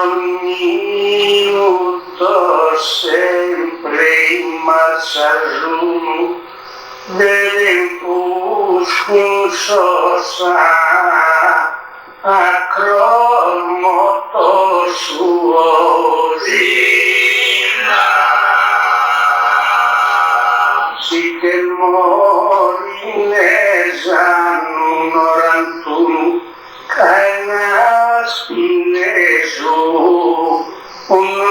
un minuto sempre in marcia giù, del puscun sosa a cromoto suo si che morinesan un caena spine su un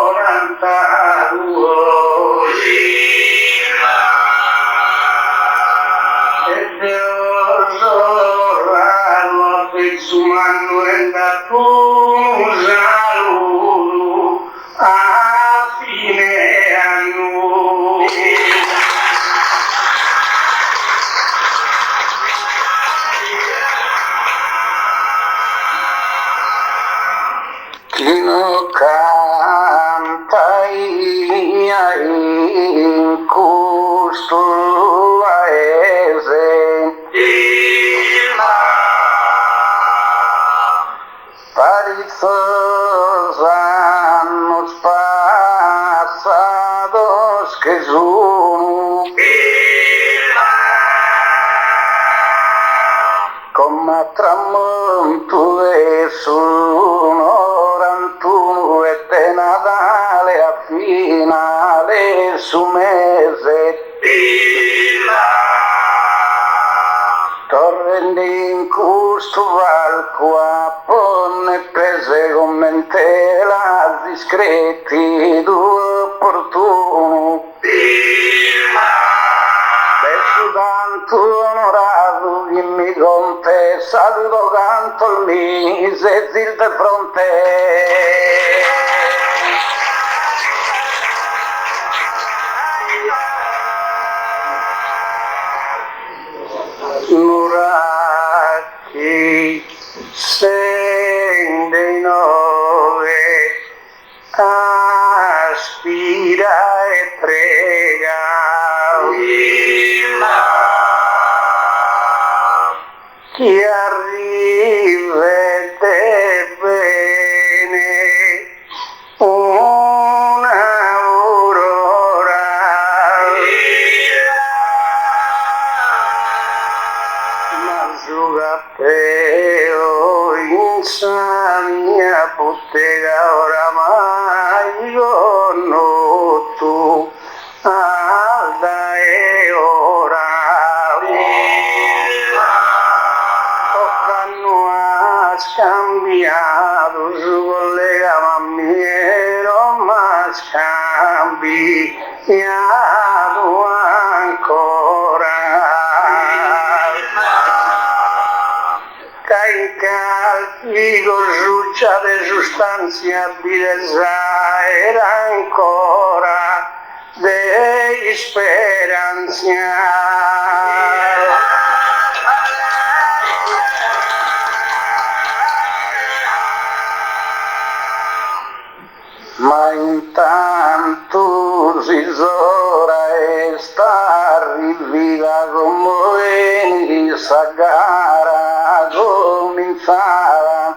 orantaduo e Deus Sumano enda tu saludo a fine anno. Chi non canta in questo paese parizos años pasados que son come tramonto e sonorantuno e te Natale a finale su mese torrendi in questo valco a ponne prese commente la discreti due opportuno verso tanto onorato chi mi conte saluto canto il mise zil de fronte Muraki sende nove aspira e prega chi arrivete bene un'aurora Giugapeo insania bottega oramai no tu alda e ora toccano a scambiato su collega mammiero ma scambiato ancora calchi con succiate sostanze abitesa era ancora dei speranza ma intanto si zora e sta arrivata come sa gara cominciava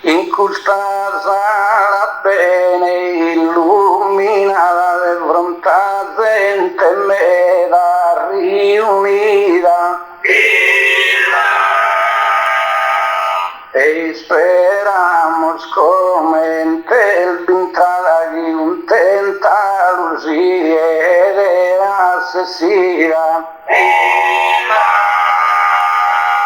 in questa sala bene illuminata di fronte a gente meda riunita e esperamos comente el pintada y un tenta lucía de asesina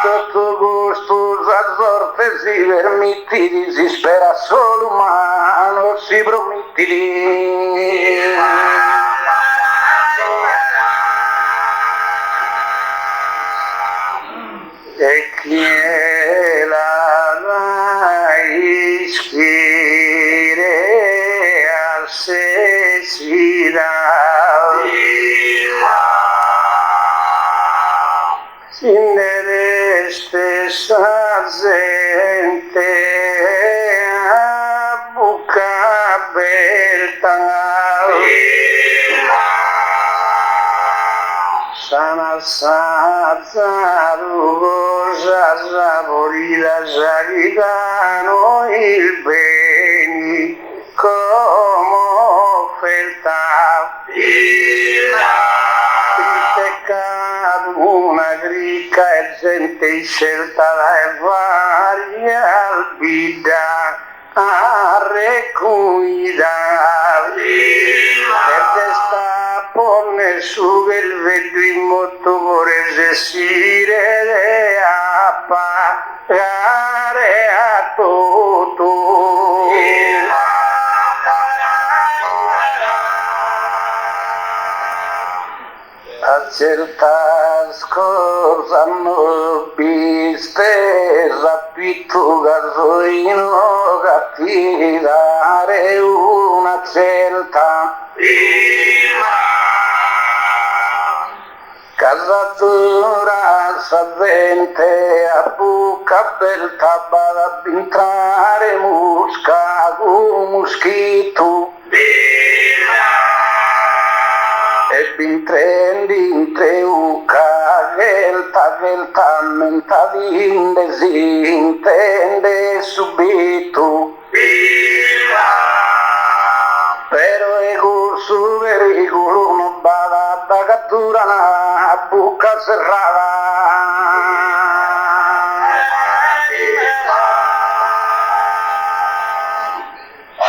tutto gusto a sorte si permittiti si spera solo umano si promettiti e chi è la ispire asesina sin de stessa gente a bocca aperta sana sazaru goza vida sagrano il beni come offerta. Il peccato una grica e gente scelta la varia vida a recuidar. E testa pone su il vedo in moto vorrei sire a pagare a tutto. A certas cosas no viste rapito gasolino tirare una certa casatura savente a buca belta bada entrare musca un moschito e bintre u gelta menta desintende subito pero ego su vericolo no bada da cattura a buca cerrada.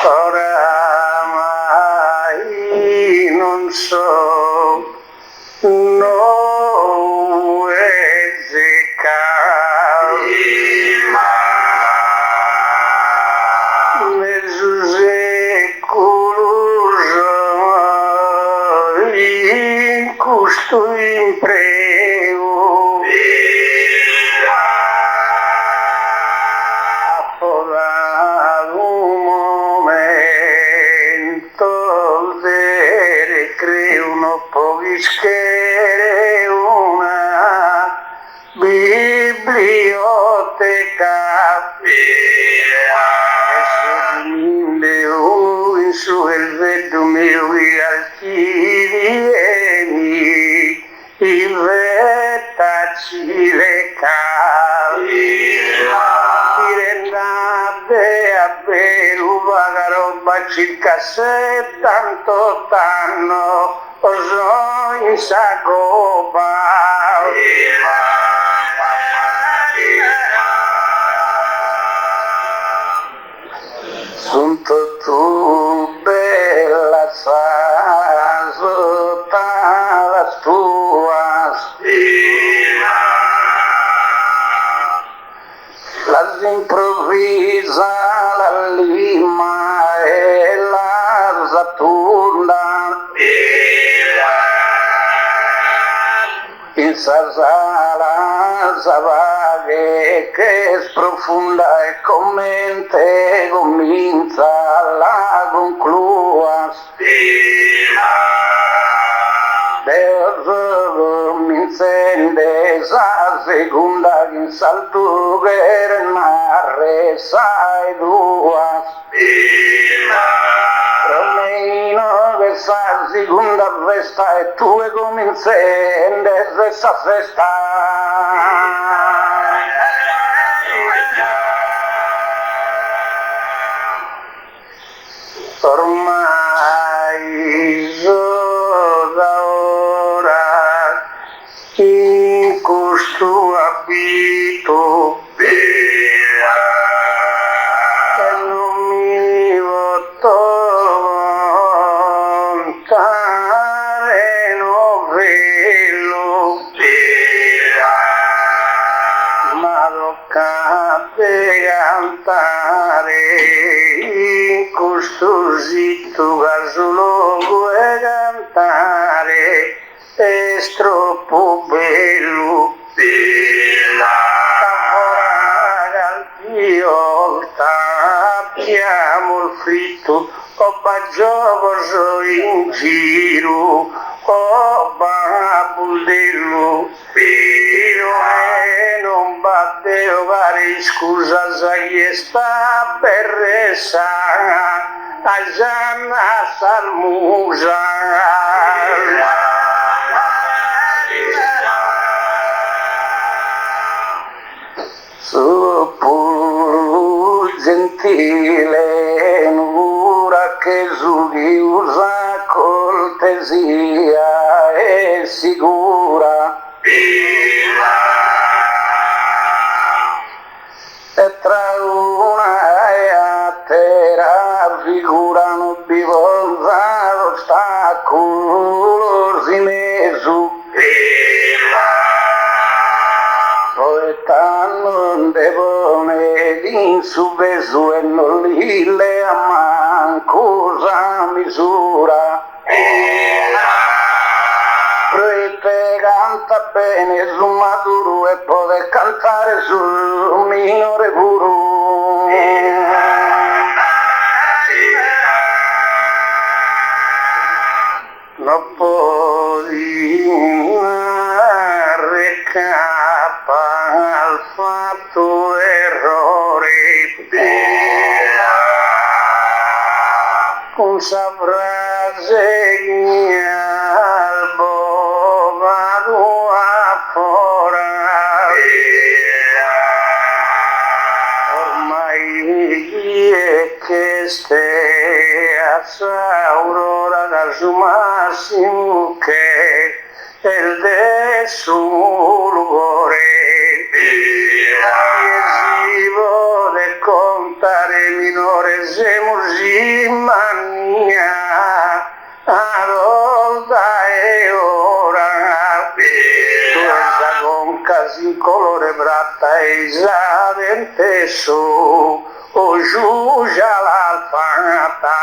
Oramai non so, no ezecar mezzo secolo in questo imprego appodato un momento de creo no poviscere una biblioteca e su il vedo mio archivi e i vetaci le cavi tirennate a beruva roba circa 78 anni so in Sagoba. Sunto tu bella sota las tuas las improvisa la lima e la zatunda in sala sabage que es profunda e commente comienza la concluas Deus me incende a segunda in salto guerra na sai duas Romino questa seconda festa e tu e cominciende questa festa ormai da ora in questo abito e non mi voto montare novello ma tocca cantare in questo zitto gasologo e cantare è troppo bello io tappiamo il fritto o bagioso in giro o babuldello filo e non batteo vari scusa sai sta per resa a Gianna Salmusa su gentile nura che Zughi usa cortesia e sicura. E tra una e altra figurano bivonza ostacolo sinesu. Poeta non debone in su besu e non li le mancosa misura. Prete canta bene su maduro e può cantare sul minore guru. Non puoi recapa al fatto errore. Con sa frase al bovado affora. Ormai è che stia aurora da su massimo che il de sul cuore. Si vuole contare minore se musimania adolta e ora tu esa con casi colore bratta e zadente su o giugia l'alfata.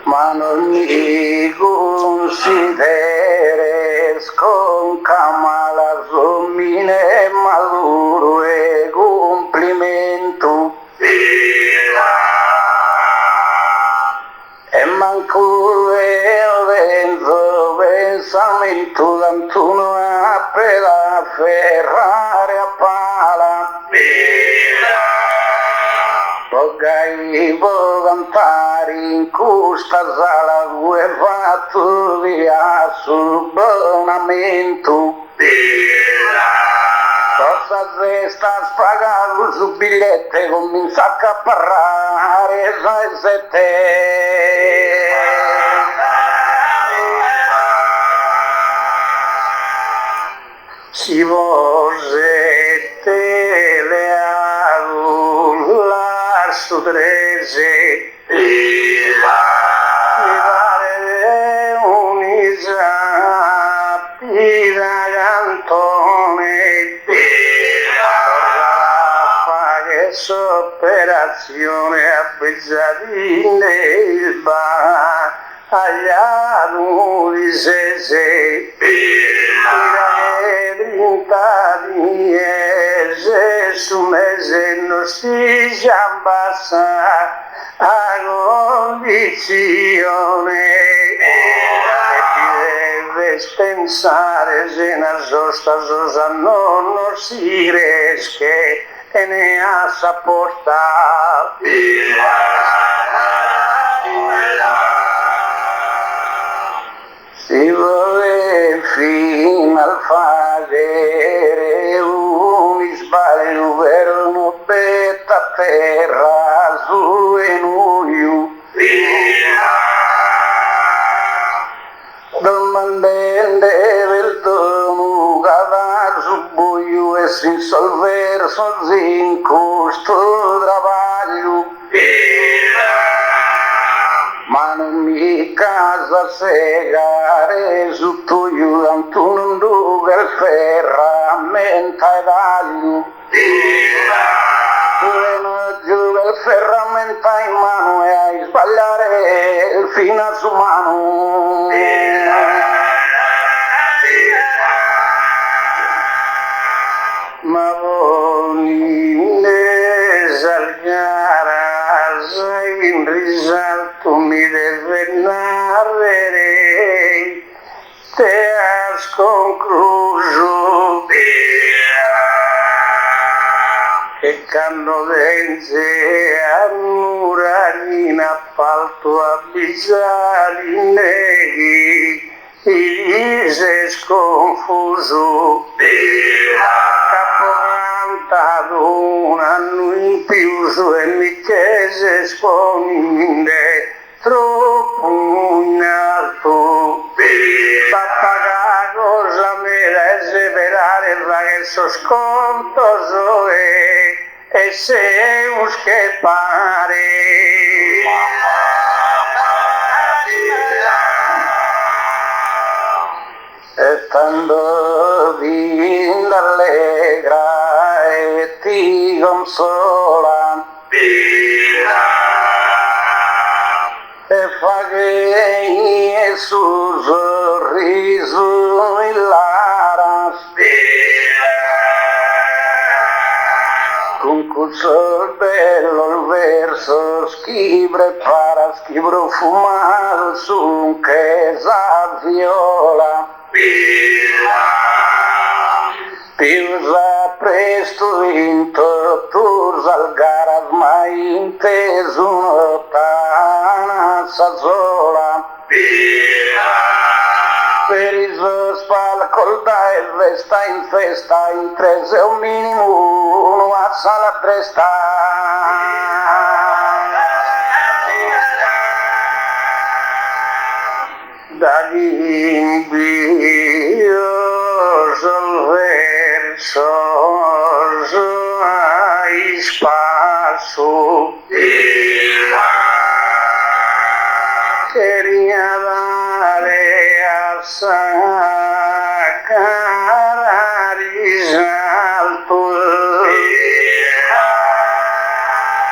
Ma non mi consideres con camala somine maduro e complimento. E manco il vento pensamento d'antuno a peda ferrare a pala. Pogai può cantare in questa sala due fatto via sul abbonamento. Cosa se sta spagato su bigliette comincia a accaparrare se te. Si vose teleado su trece mi pare un'isa pida cantone fa che s'operazione a pezzatine il bar agli adulti se su mese non si abbassa a condizione e ti deve pensare se una sosta sosa non si riesce e ne ha sapportato. Si vuole fino al fare un sbaglio per un betta terra su e noi. Domandende del dono cada su buio e si solver in questo trabalho. Ma non mi casa segare su tuo Antuno Dugal ferramenta e taglio. Pleno giù il ferramenta in mano e a sbagliare fino a su mano. Ma voi ne salgara in risalto mi deve narrare te has concluso che cannodenze a muragina appalto a bisali neghi il viso è sconfuso su e mi chiese sponde troppo in alto. Papà cosa mi rese velare che so sconto zoe e se usche pare. E stando di allegra e ti consola e fa che il suo sorriso illara con questo bello il verso chi prepara chi profumato su che sa viola Piusa presto vinto, tu salgaras mai inteso lontana sola. Per il suo spalco dai resta in festa, in tre se un minimo, una sala presta. Dagli invio sul verso hai spasso quería dare a sacar risalto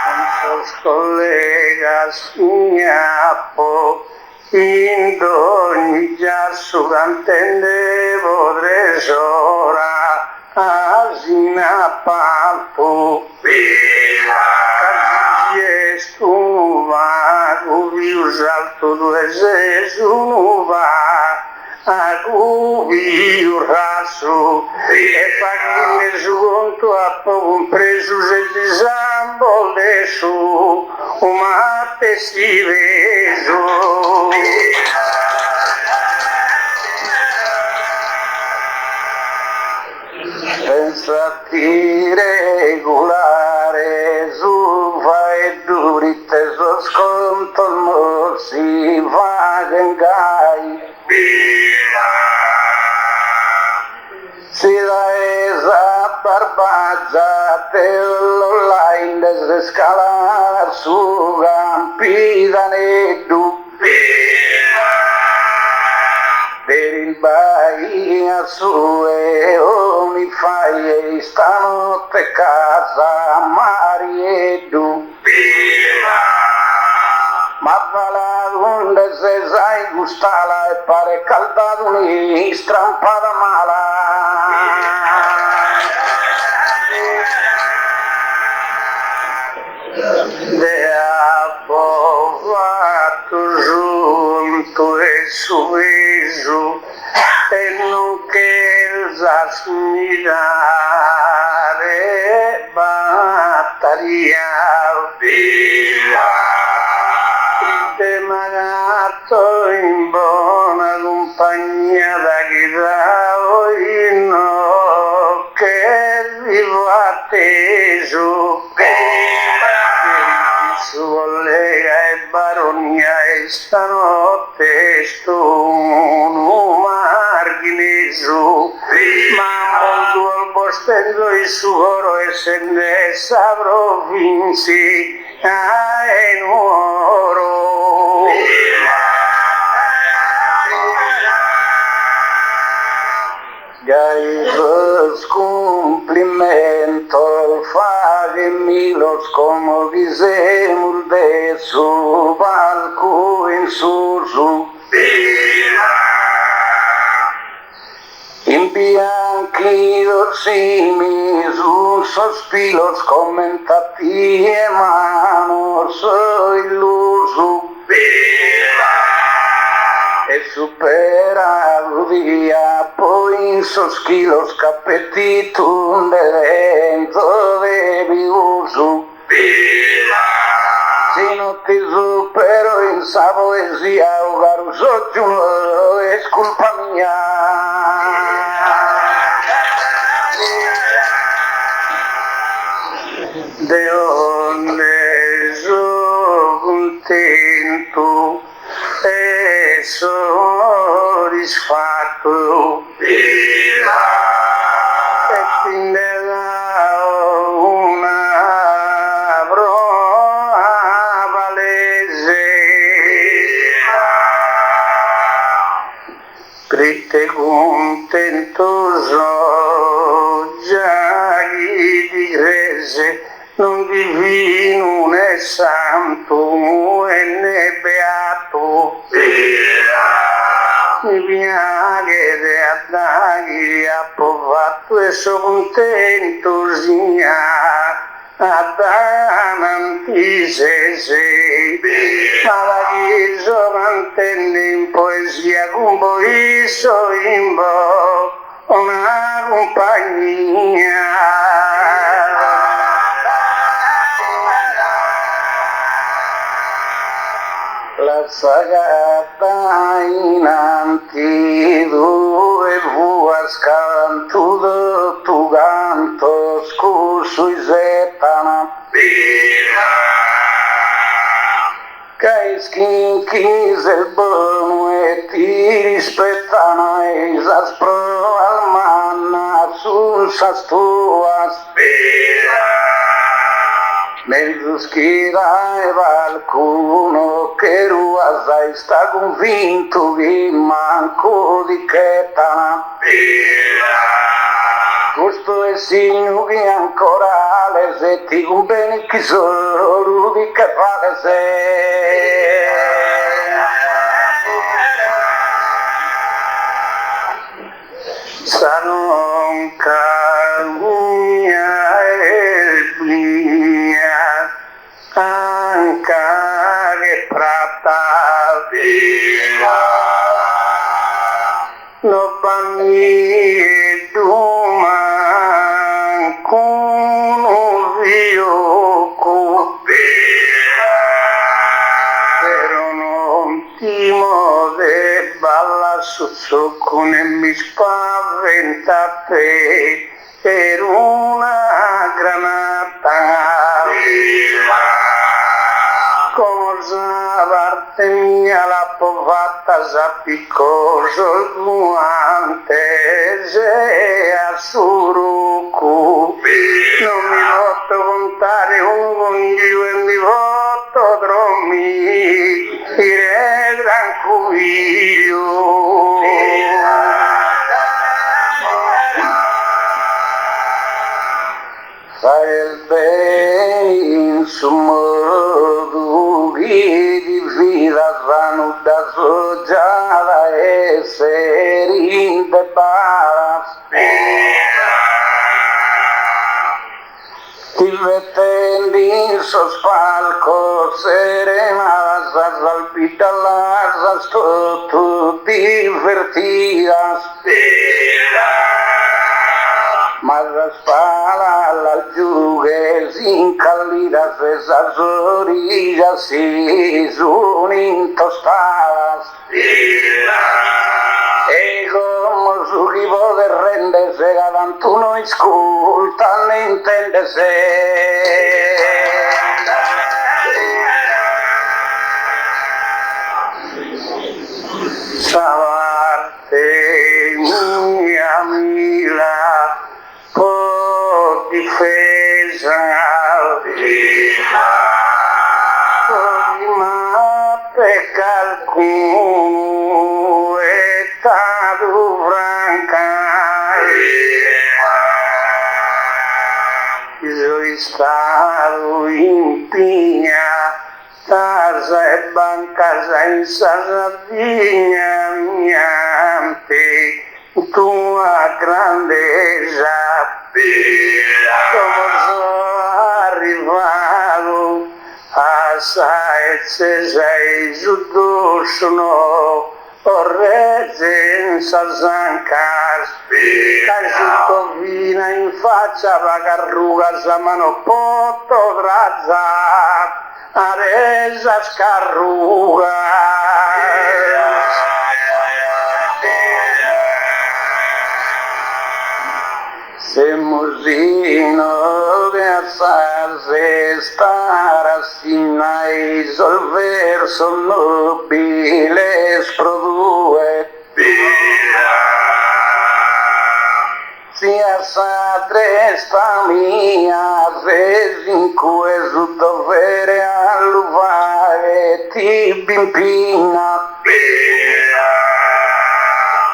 con sus colegas ñapo Indonesia sugantende bodresora asina papo Kajiyestuva gubius alto duese sunuva agubius rasu e pagine junto a poco preso e disambol desu uma si vejo pensati regolare su vai durite so sconto non si va gengai si da esa barbazza dell'online desde scalar su gampida nedu per il Bahia sue mi fai stanotte casa Mariedu ma vala donde se sai gustala e pare caldato ni strampada mala de approvato junto e sorriso e non che asmirare battaria te magato in buona compagnia da chitarra no che vivo atteso su collega e baronia e stanotte sto un margine su ma molto al bostello il suoro e se ne saprò vinci in oro Gaisos cumplimiento fagemi los como dicemos de su palco en su imbianquidos y mis sospiros commentati e manos soy luso e superado día poi esos kilos capetito de dentro de mi uso si no te supero en esa poesía hogar no es culpa mía de donde soddisfatto e quindi una prova palese triste contento so già chi ti crese non divino né santo e né beato mi piace di andare a provato e sono contento sia adanti se ma la chiesa mantenne in poesia con voi so in una compagnia la sagata in antido e vuas cantudo tu canto scuso i zetana Caiskin el bono e ti rispettano esaspro almanna sus tuas Melduschira e qualcuno che ruasa sta convinto che manco di chetana questo è segno che ancora le setti con bene chi sono di che fare se sanon calunia e blia anca che prata via no bambini e duman con un vioco però non timo de balla con e mi spaventa te per una granata cosa parte mia la povata zappicoso il guante se a surucu non mi voto contare un congiu e mi voto dormire tranquillo fare il bene in suo modo che di vita vanno da soggiara essere in de baras ti mettendi in sospalco serena salpita la sto tu divertiras ma la spala la giughe sin callidas esas orillas si son intostadas e como su gibo de rende se galantuno esculta ne intendese Savarte mia mila por difesa ma pecar con estado branca yo estado impinha casa e bancas em sardinha miante tua grandeza como arrivado a saeces o dono orrezen sazancas casutovina in faccia vagarrugas a mano poto drazat aresas carrugas Semosino de asas estar Assinai sol verso nobile produe sia sadre sta mia resinque su dovere alluvare ti bimpina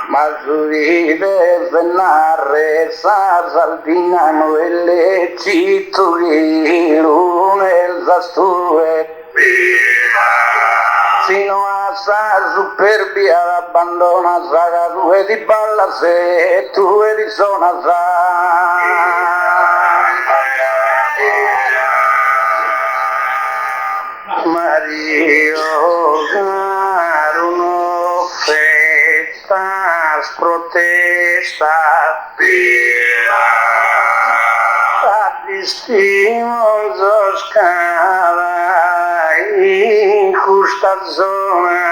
ma giuride venare sa saldina noelle cittuiru nel zastue sino a sa superbia abbandona saga due di balla se tu e di sona sa Mario Caruno festas protesta Adistimos oscala injusta zona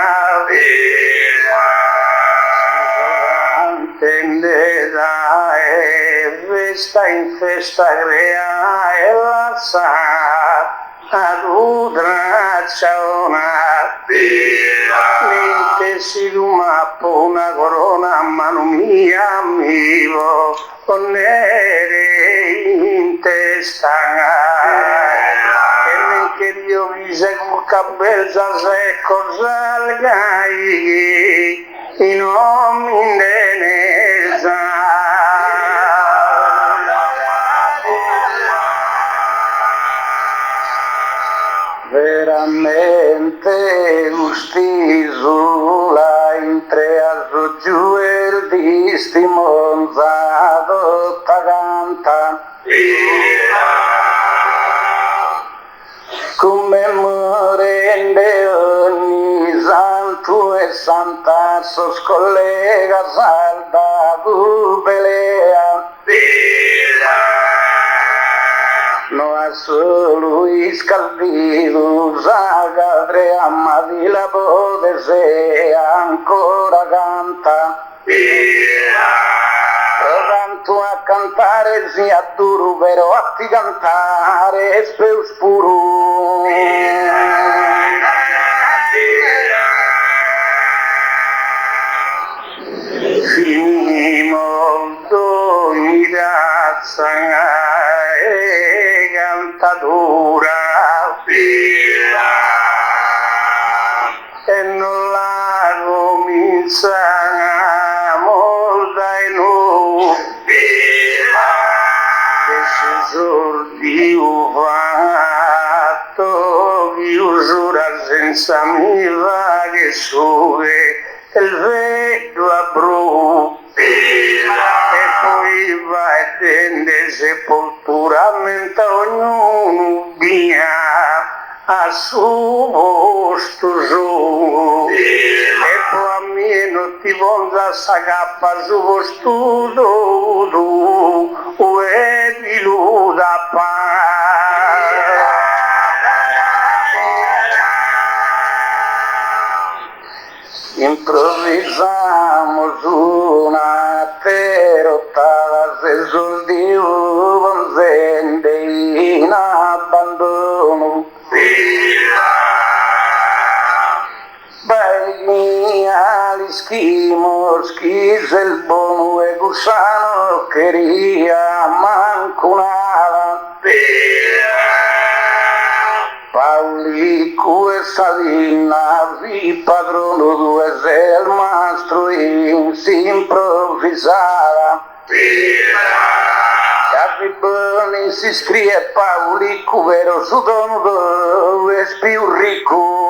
entendeda festa in festa crea e la sa ad udracciona mente si lumappo una corona a mano mia amico con nere in testa e neanche Dio dice con cabeza se cosa gai in ominenesa veramente gustiso la intreaso giù il distimonzato taganta come morende ogni santo e santa sos collega salda belea no a solo iscaldido sagadre amadi la voce se ancora canta tanto a cantare sia duro però a ti cantare speus puro molto mi razza e cantadura e non la comincia molta e non che si sordi ho fatto chiusura senza mi va che sove il vecchio abbru e poi va e tende sepoltura mentre ognuno via a suo posto su e poi a me non ti vonza sa cappa su posto tu e di luda pa improvvisamos una terottada se sul Dio vonzende in abbandono Beh, ali schimos quis el bono e gusano quería mancunada Paulico e Sadina vi padrono due se il mastro si improvvisava Capi bene si scrive Paulico vero su dono dove è più ricco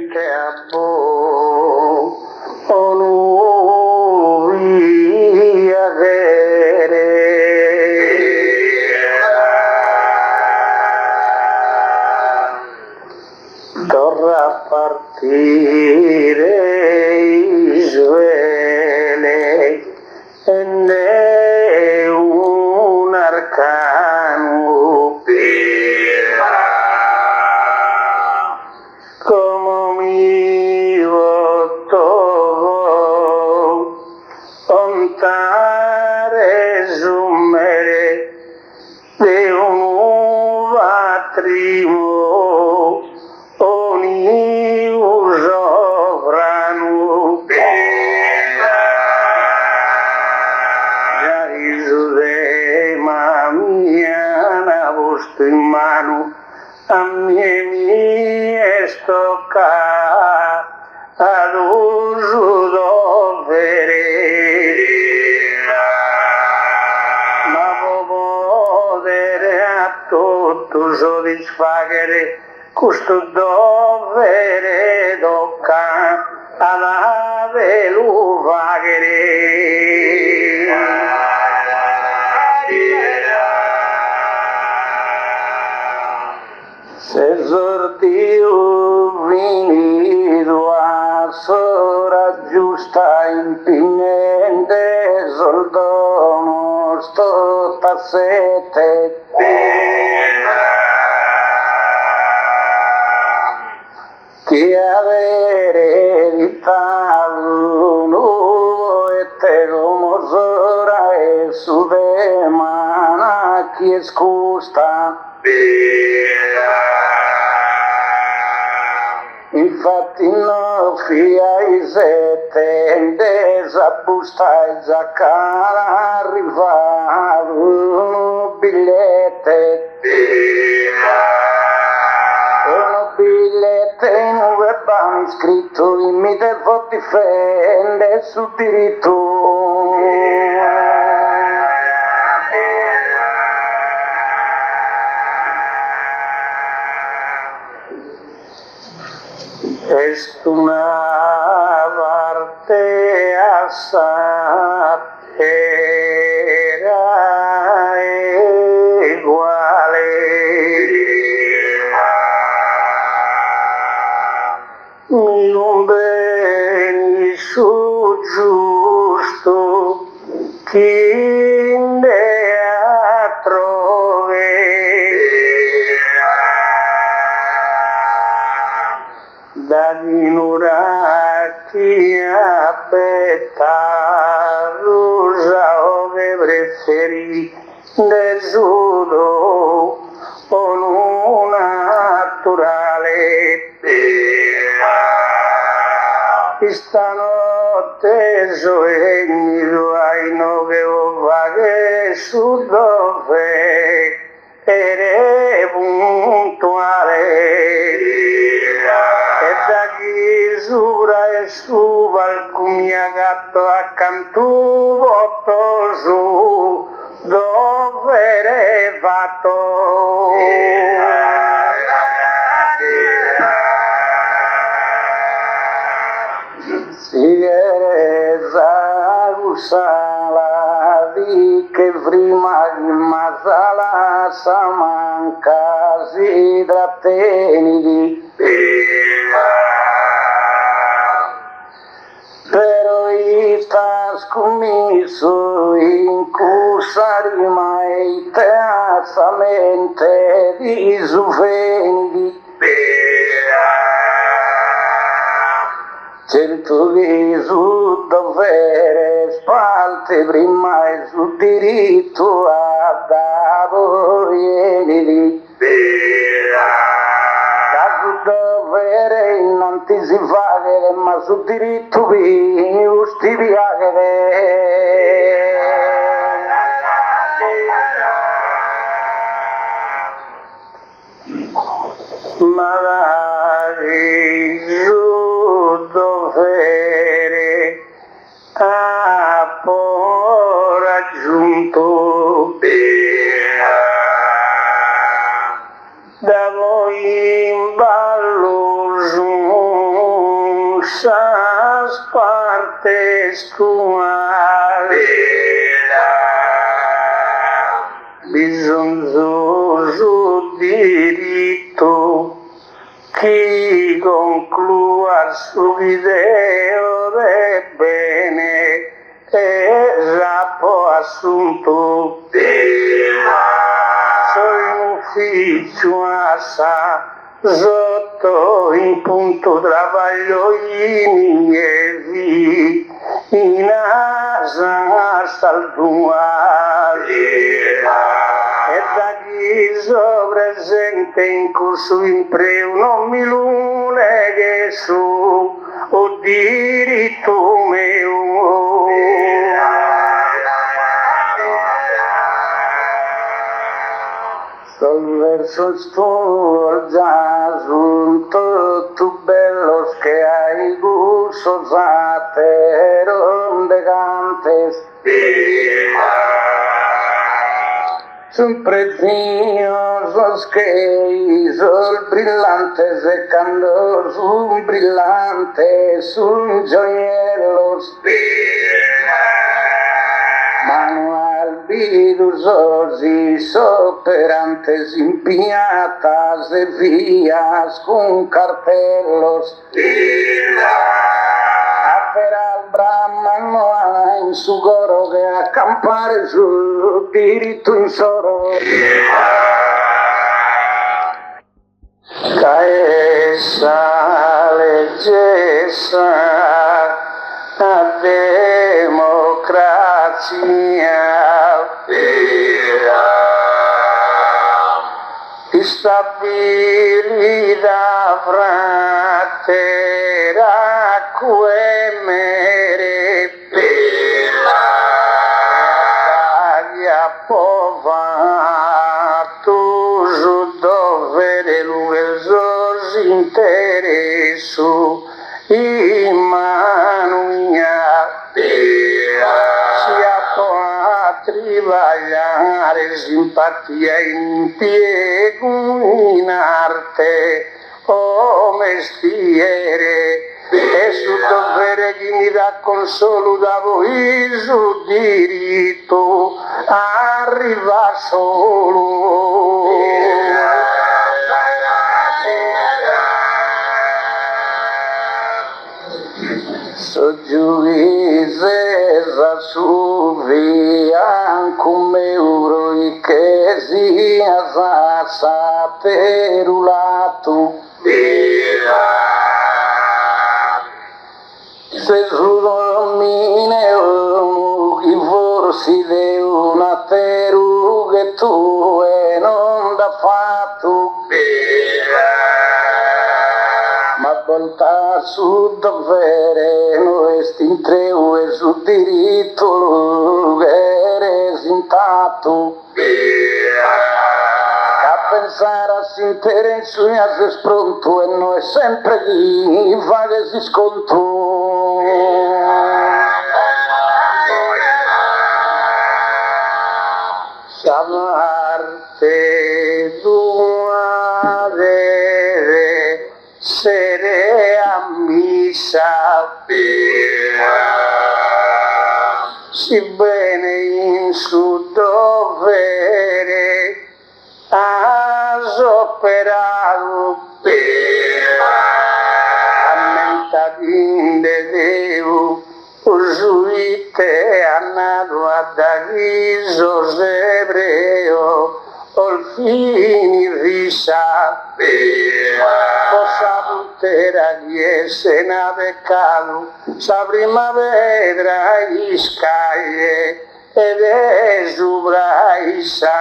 gente a bo o lui avere torna a partire Israele e ne un arcano come mano a me tocca ad uso dovere, ma potere a tutto soddisfare questo dovere tocca ad avelo fare. Se sordio finito a sora giusta impinnente soldono sto tassette che avere evitato nuovo e te come sora e su te mana chi scusta. Infatti no fiai sette bustai cara arrivato un bigliette in un webano scritto in mi devo difendere sul diritto. Est una parte assai era uguale, non beni su giusto chi ne trove. Da ignorati aspetta rosa ove preferi desudo o non naturale. Stanotte sogno ai nove ovaghe su dove ere puntuale. Sura e su alcuni gatto accanto botto su dove ere fatto. Si ere sala di che prima di masala samanca si tratteni di però sta scommesso in corsa rimai teazzamente di sufendi. Certo che su dovere spalte prima e su diritto a davo ieri. Dovere non ti si fa che ma su diritto vi usti piacere. Magari su dovere ha poi raggiunto da voi in ballo su sa parte scuola bisogno su diritto chi conclua su video del bene e rappo assunto ufficio assa sotto in punto travaglio in lievi in asa saldua e da chi presente in corso in preu non mi lune che su o diritto mio. Sol verso esos tus asuntos bellos que hay gustos aterondegantes. Son preciosos que son brillantes de candor, son brillantes, son joyeros. Manual virusos y operantes en piñatas de vías con cartelos. Aferal Brahmano en su goro que acampare su espíritu insoro. Caesa leggesa a democrazia stabilità fratera quemere pela pova tu dovere luesos interessu imanuia a trabalhare simpatia impiego in arte o mestiere e su dovere chi mi dà consolo da voi su diritto arriva solo. Soggiuise su via come uroi che sia saperulato se su domine chi forsi de una teru che tu e non da fatto ma volta su dovere noi stintreu e su diritto che resintato a pensare a si interessu e a se spronto e noi sempre chi fa che si sconto chiamarte tua deve sere a missa si bene in su dovere has operato ammentadin de Deu usuite annado ad avisos ebreo olfini risa cosa butera diese navecado sa primavera iscaie ed esubraisa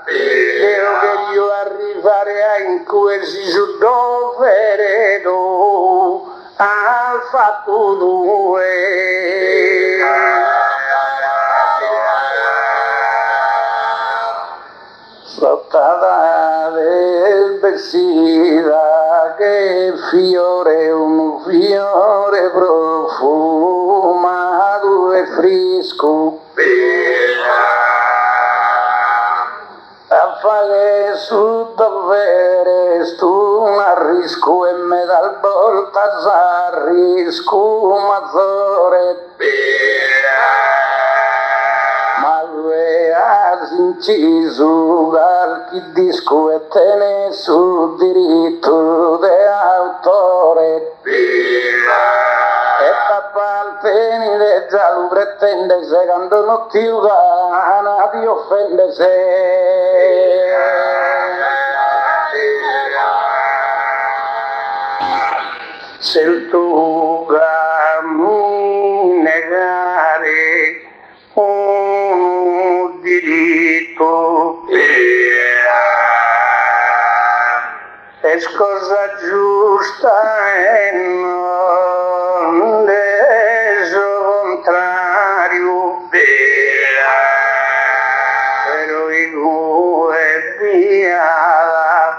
pero che io arrivare a inquesi su dovere do al fatto due Lottata del vestita che fiore, un fiore profumato e fresco a fare su dovere stu un arrisco e me dal volta s'arrisco mazzore inciso dal chi disco e tene sul diritto de autore e papalteni de già lo pretende se quando non ti ugana ti offende se il tuo negare un diritto è cosa giusta e non reso contrario però i due via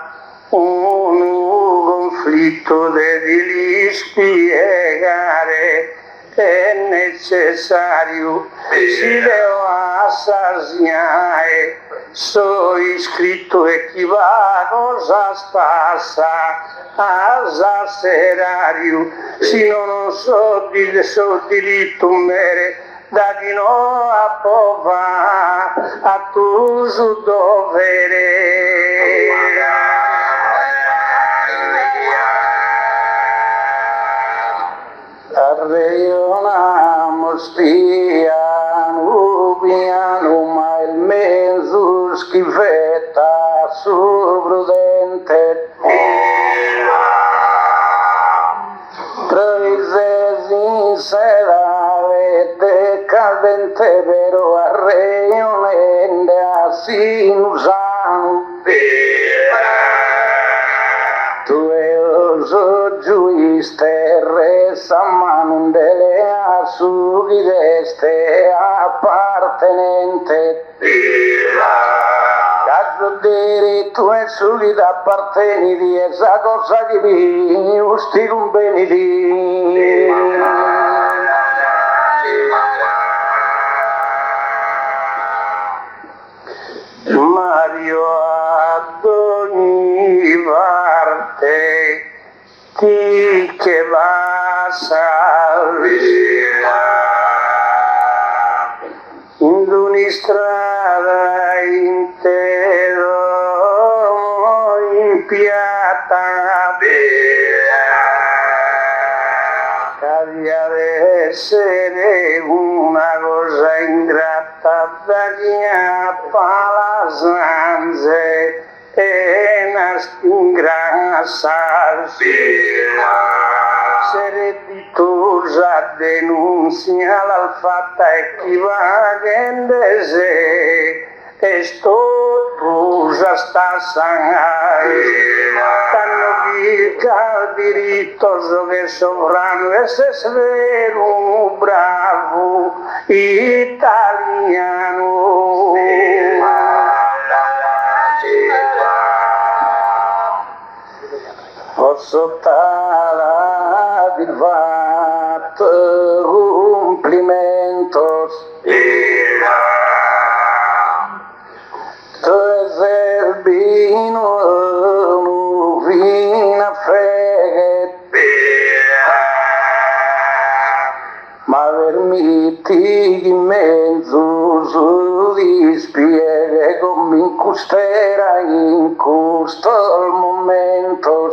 l'amplitude di spiegare è necessario, si deve assassinare, so iscritto equivago a stassa, a serario, se non so diritto mere, da chi no a pova, a tu su dovere. Arreionamo stiano piano, ma il mezzo schifetta su prudente. Traise sinceramente cadente, però arreionende a sinusano. Tu so giuiste resa manum delle assugideste appartenente. Caso diritto e sugida apparteni di esa cosa che vi usti con beni di. Mario ad ogni parte ti che va salvia in ogni strada intero in piata cavia deve essere una cosa ingrata da chi appa la sanze e nastingrassarsi se redditosa denuncia l'alfatta equivagente se e sto trusa sta sangai tanno vica diritto so che sovrano e se svero bravo italiano. Posso tala di fatto cumplimentos tu eserbino vina freget ma vermiti in mezzo su di spieghe come in custera in custo il momento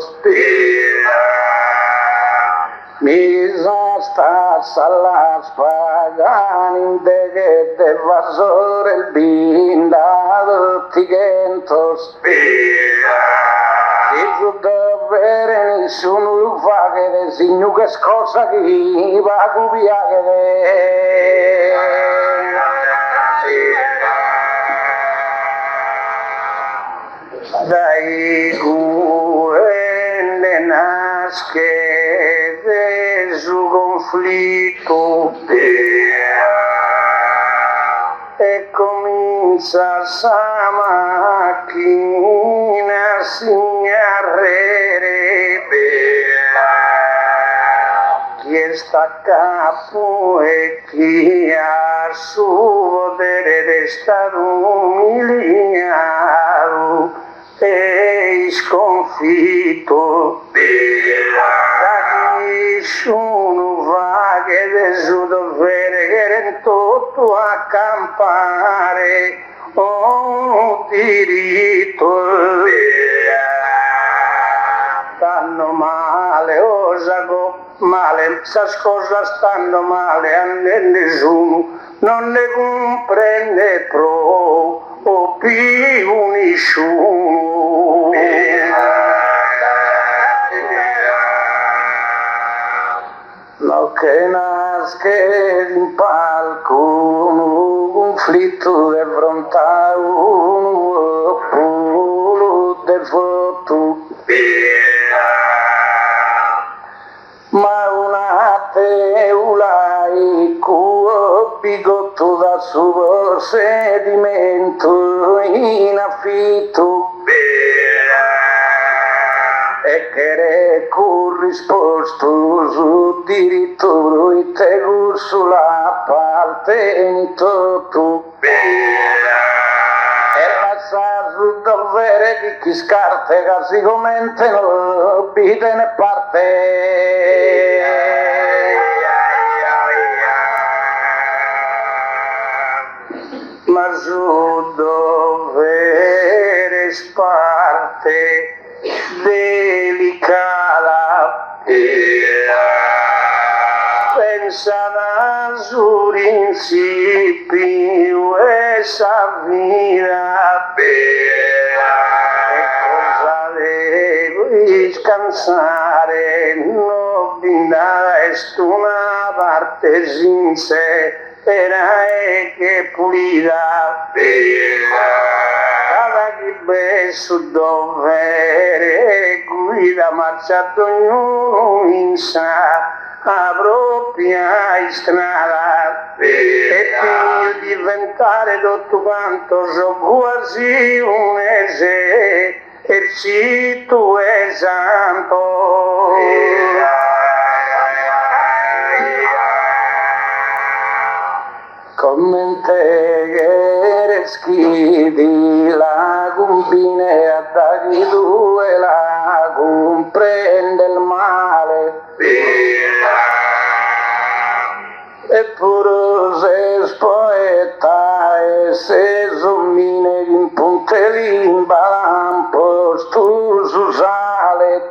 mi sta alla spagani de vasore il bindato tigentos dico davvero nessuno lo fa che designo che scossa chi va a copiare dai guende nasce de su conflitto e comincia sa macchina a segnare chi sta capo e chi ha su potere di stato umiliato e sconfitto da nessuno va che del dovere che era tutto a campare un diritto stanno male osago male queste cose stanno male a nessuno non ne comprende pro o più nessuno. No che nasce in palco un conflitto di fronte a uno puro di foto ma una teula e bigotto da suo sedimento in affitto e che corrisposto su diritto e te sulla parte in tutto e la sa su dovere di chi scarte che si commentano vite ne parte ma su dovere sparte delicata pensava su principio e sa vita e cosa devo scansare non binda è una parte sincera era che pulita cada chi beso dovere guida marciato ognuno in sa a propria strada e più diventare tutto quanto so quasi un esercito e santo commente che schidi la cumbine a dagli due la comprende il male eppure se spoeta e se zommine in punte in balampo stu su sale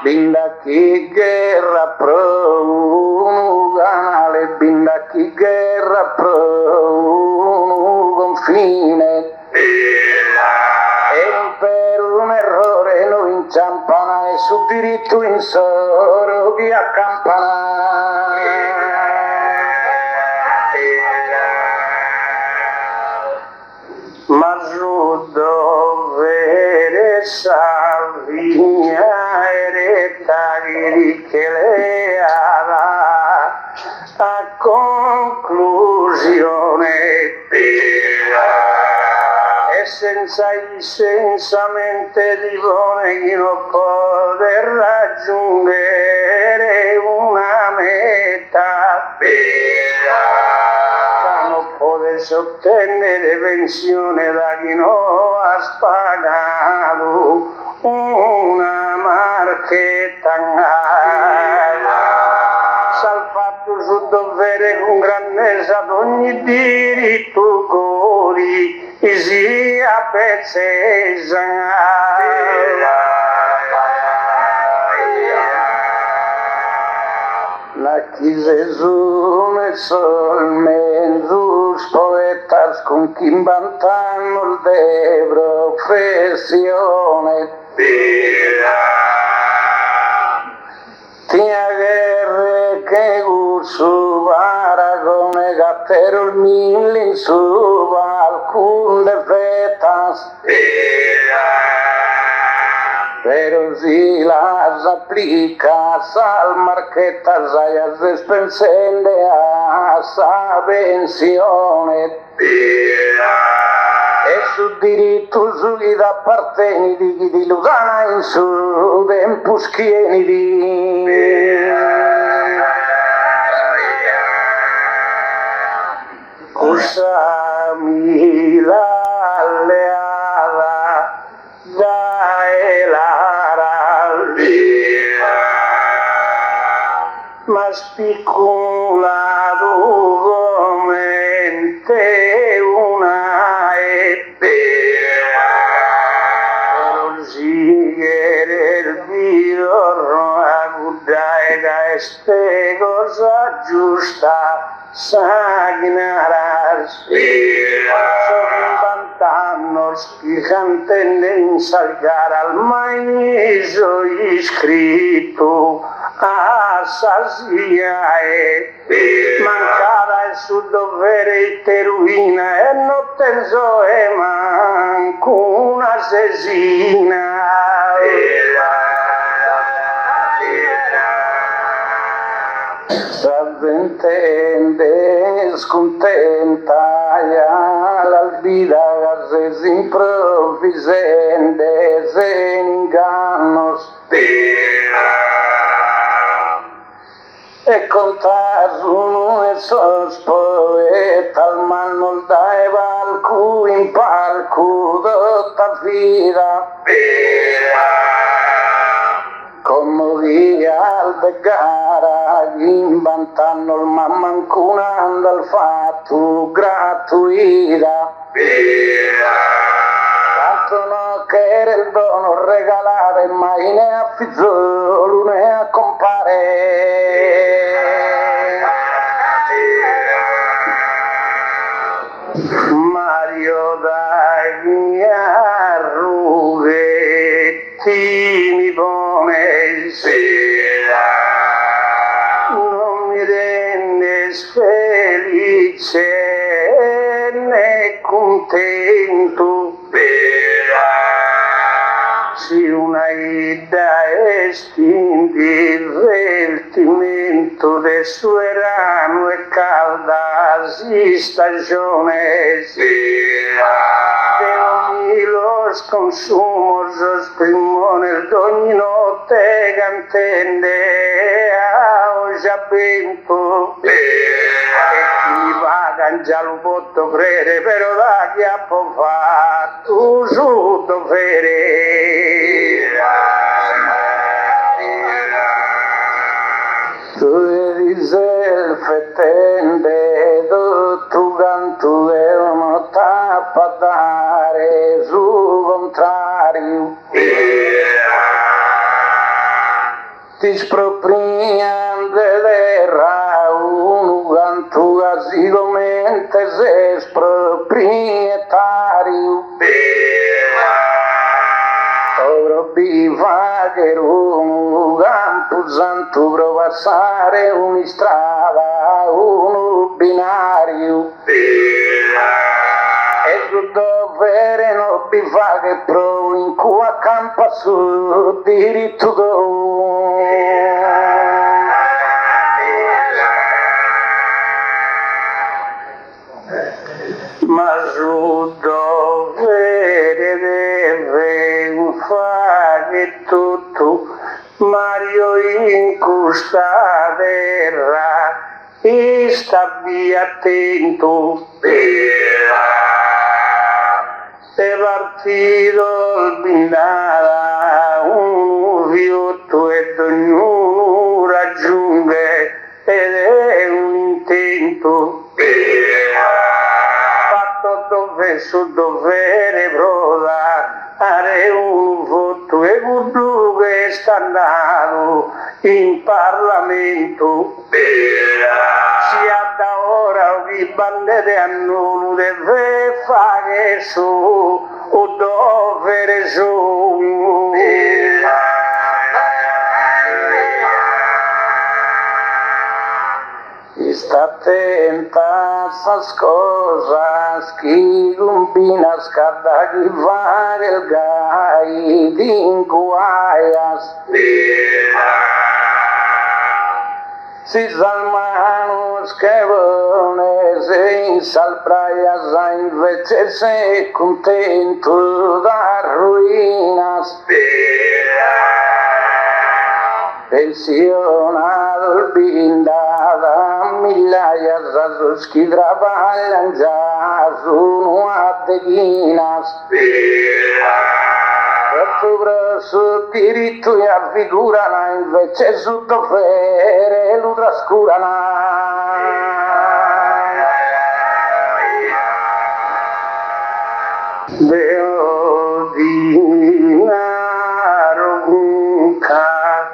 binda chi guerra pro canale binda chi guerra pro confine e per un errore noi inciampana e su diritto in soro chi accampana ma su dovere salvia ereditari che le ha a conclusione e senza mente di buone chi non può raggiungere una meta non può ottenere pensione da chi non ha spagato una marchetta salvato su dovere con grandezza ad ogni diritto cori sia pezzesa la chiesa esume sol menzus poetas con chi inventano il de professione Tia guerre che su paragone gattero il mille su alcun defetas pero si las aplicas al marquetas hayas despensende a sa pensione e su diritto su chi da apparteni di chi di Lugana in su tempus chienidi usami l'alleata da elara ma spiculato come una il birro a guardare este cosa giusta sagnararsi sono 20 anni schicante in salgare al maiso iscritto a saziare mancava il suo dovere te ruina e non penso e manco una asesina gente scontenta, la vida se improvvisende, se inganno spira. E contagiano e sospoeta al mano dai palco in palco tutta vita. Come via al begara, inventando il mammancunando al fatto gratuita. Tanto no che era il dono regalare, mai ne a figliolo né a compare. Mario dai arrughetti mi pone sera, non mi rende felice né contento. Si una ida estin divertimento del suo verano e calda si stagione de ogni los consumos esprimone d'ogni notte cantende a già vento e chi mi paga già lo posso credere però da chi ha fatto su dovere. Tu eres el fetende tu canto è una tappa dare su contrario. Ti sproprian de terra un canto asicamente se proprietario. Viva che un campo santo per passare un'istrada, un binario. E tu dovere non viva che pro in cui accampa su diritto do. Ma su dovere deve fare tutto, Mario in questa terra e sta via attento. Se partito il binara, un fiotto e ognuno raggiunge ed è un intento. Dove su dovere proda are un voto e guardo che sta andando in Parlamento. Sia da ora che bandere a non deve fare su o dovere su. Sta attenta a essas cosas que combinas cada que vai el gai de Guaias. Si salmanos que bones em sal praias a envejecer contento das ruínas. Pensionado blindada, milhas azul que trabalham já no ateguinas. O braço direito e a figura na invece su dovere lo trascurano. Deo dinaro nunca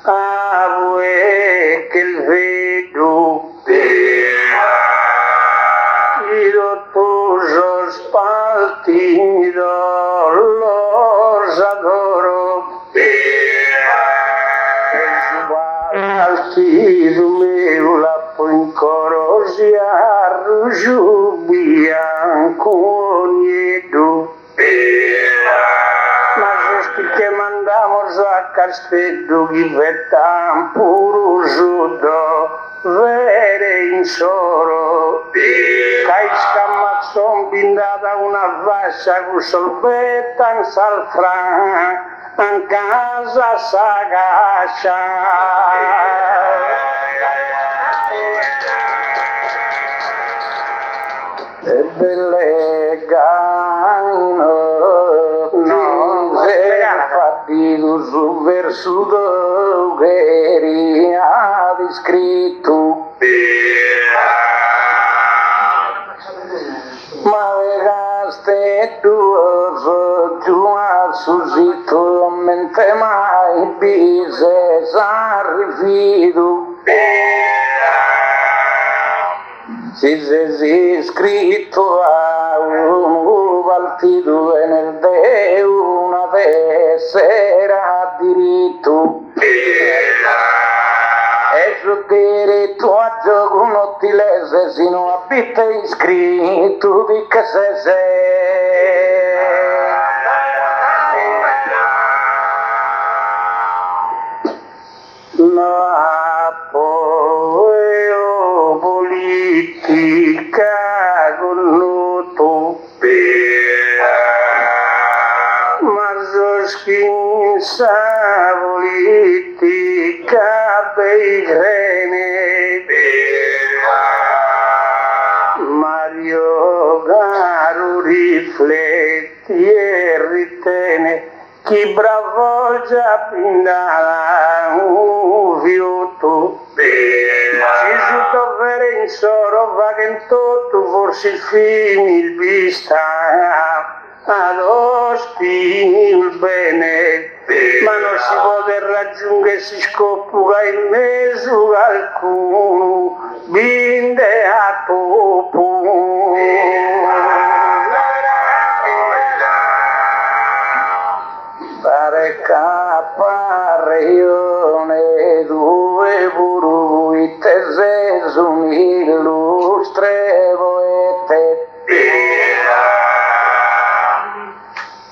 avue che il vedo io tu spalti los adoro alti meu la poi corosi arrujo bianco niedo. Mas que mandamos a Castedo que vetam puro judo vere in soro, cai scammazzon bindata una fascia con sorbetta in salfran, in casa sa cascia. E belle gaino, non se partito su verso che eri scritto. Ma vegaste due giù al susito, mente mai bise s'arrifido. Si sei scritto a un partito e nel de una tessera diritto. E su diritto a gioco nottilese sino a bitte iscritto di che sei. No, poi politica con l'utopia, ma so schienza politica bei greni. Mario caro rifletti e ritene chi bravo già pindala un fiuto. Si su dovere in soro va che in tutto forse il fini il vista ad ospini il bene, ma non si può raggiungere si scoppuga in mezzo alcuno binde a topo. Pare capare io ne due burui te se sono illustrevo e te.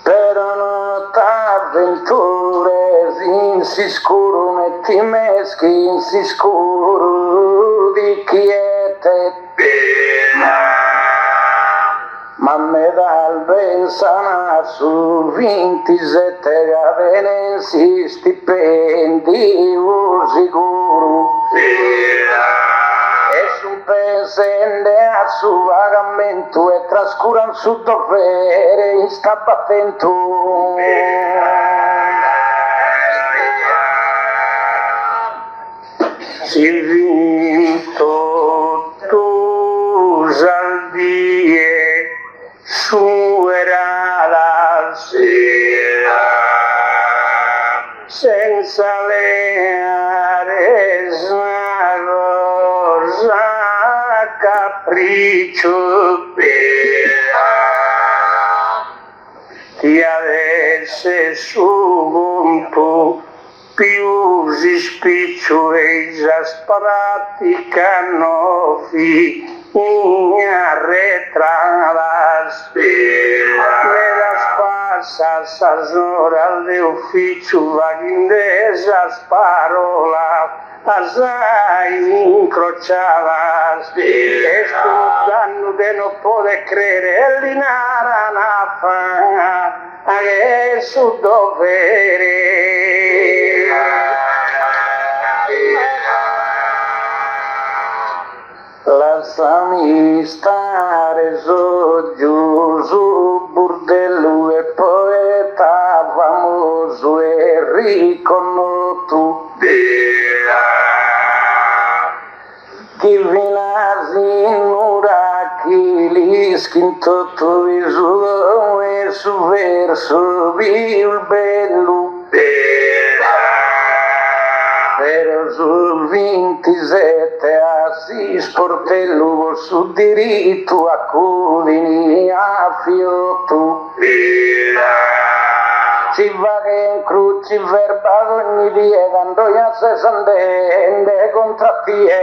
Però non t'avventure in si scuro metti meschi in si scuro di chi è te. Ma me dal ben sana su 27 gavenensi stipendi sicuro. E su pensende a su vagamento e trascuran su dovere in sta battento. Si vinto tu saldie su era la sera senza leare snarosa capriccio ti avesse su punto più si spiccio e esasperati canofi in arretrada nella spassa sasora de ufficio vaghindesa sparola assai incrociadas e danno che non può credere l'inara na fa che su dovere. Lasciami stare so giù su bordello e poeta famoso e riconosciuto. Chi vinasi nura chi li schinto tu viso e su verso il bello. Però sul 27 a si sportello su diritto a cuvini a fiotto. Si va che in cruci verba ogni dia quando ya se sandende contrattie.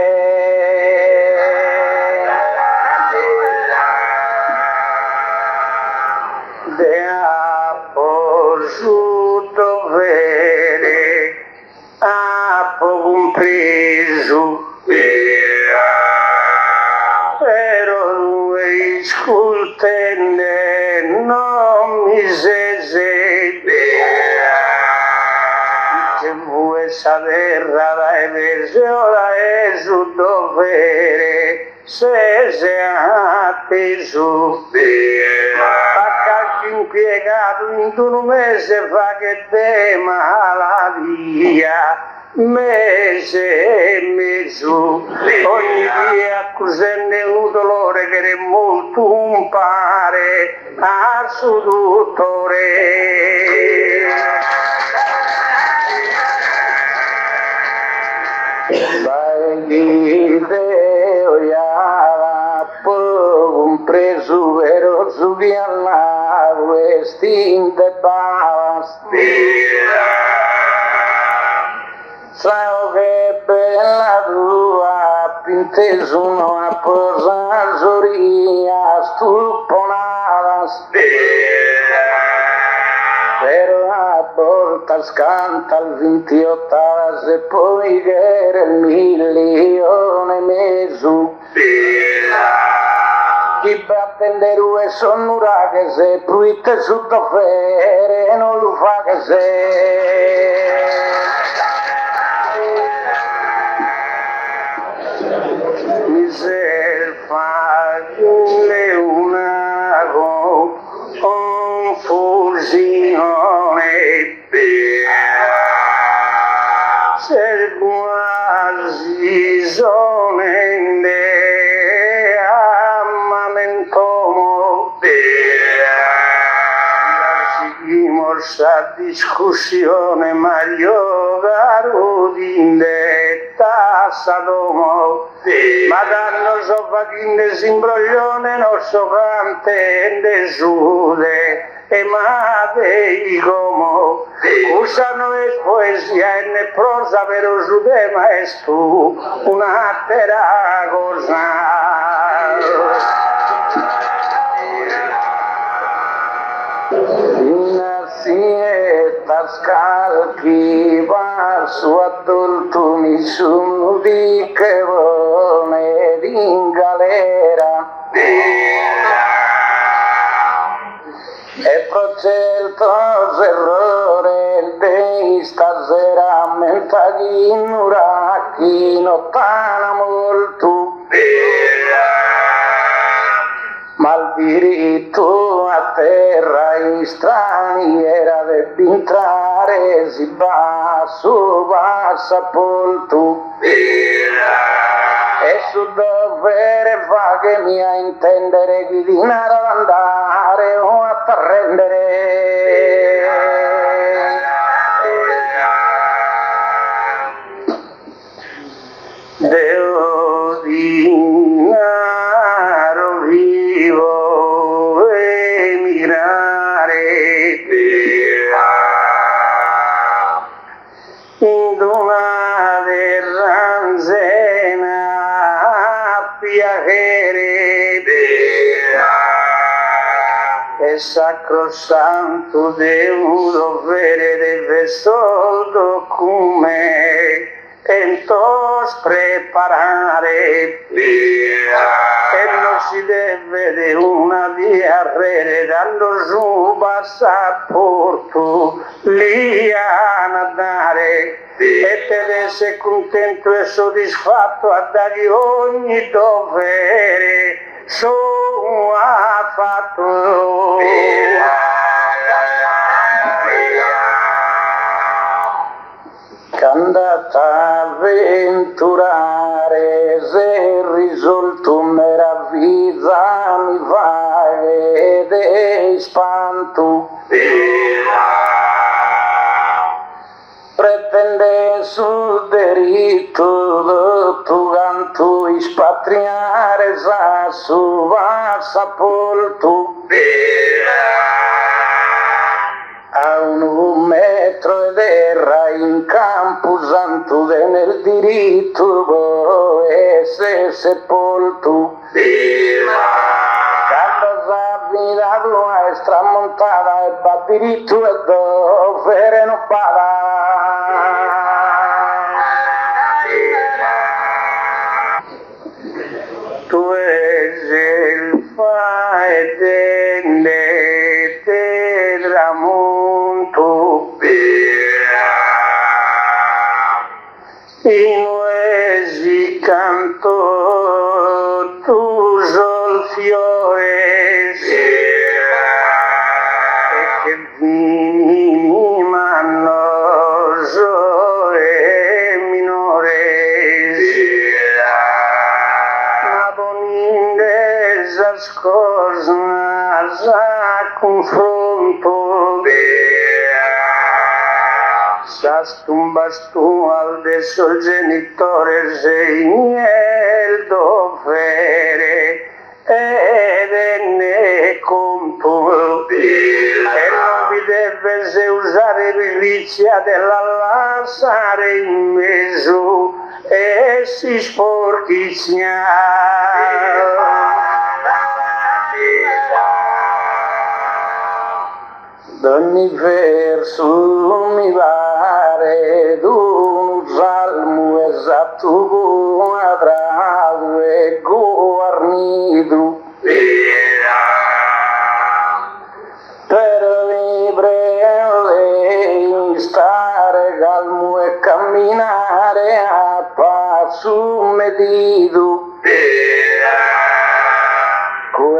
De a posso dovere a compreso discutende non mi se che vuoi sapere la evasione è su dovere se atti su qualche impiegato in un mese fa che te malattia mese e mezzo ogni dia accusando un dolore che è molto un pare al suo dottore. Vai di Deo ya un preso vero su via la westin de bastia. Sao che bella tua pinteso a posa zoria stuponata spera. Però a volta scanta il 28 e poi che era il 1.000.000 mezzo. Chi battende e sonnura che se pruite su dovere non lo fa che se. Mi se fa una confusione se quasi sonende ammamentomo seguimos a discussione Mario Garudinde tassadomo ma danno sopaginde s'imbroglione non so cantende sude e madei come usano e poesia e ne prosa vero sude ma è tu un'altra cosa. Inasieta scalchi va su adulto mi sono di che vuole in galera e progetto errore di stasera menta di nuracchi nottana molto mal diritto a terra in straniera deve entrare si basso va sepolto e su dovere fa che mi a intendere chi dinare ad andare o a prendere. Devo dinaro vivo emigrare in una terranzena piacere e sacrosanto devo dovere deve solo come entonces preparare e non si deve de una diarrea dando su passaporto lì a andare e te essere contento e soddisfatto a dare ogni dovere su ha fatto. Andata a avventurare se risolto meraviglia mi fa vedere spanto pretende sul diritto tu canto ispatriare sa su passaporto a 1 metro ed era in campo santo nel diritto può essere sepolto quando s'avvida la stramontata e va diritto e dovere non paga. Tu sei il y nuesi canto tus fiores che vini mannoso e minores na bonindes as cosas a confronto sas tumbas tu al de sol genitores e el dovere ed ne conto e non vi deve usare l'ilizia della lassare in mezzo e si sporchizia d'ogni verso mi pare d'un salmo esatto quadrato e guarnito per libre stare calmo e camminare a passo medito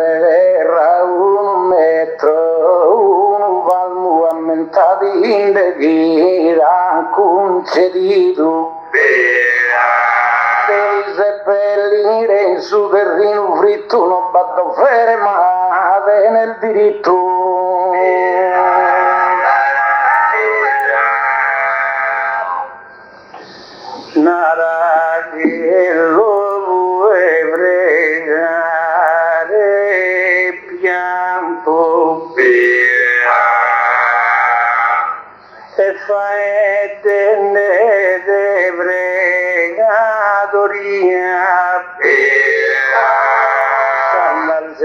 era un metro un palmo ammentati in de ghira concedito devi seppellire in su terreno fritto non batto fermate nel diritto nara che lo vuoi pregare pianto e fai ne de pregatoria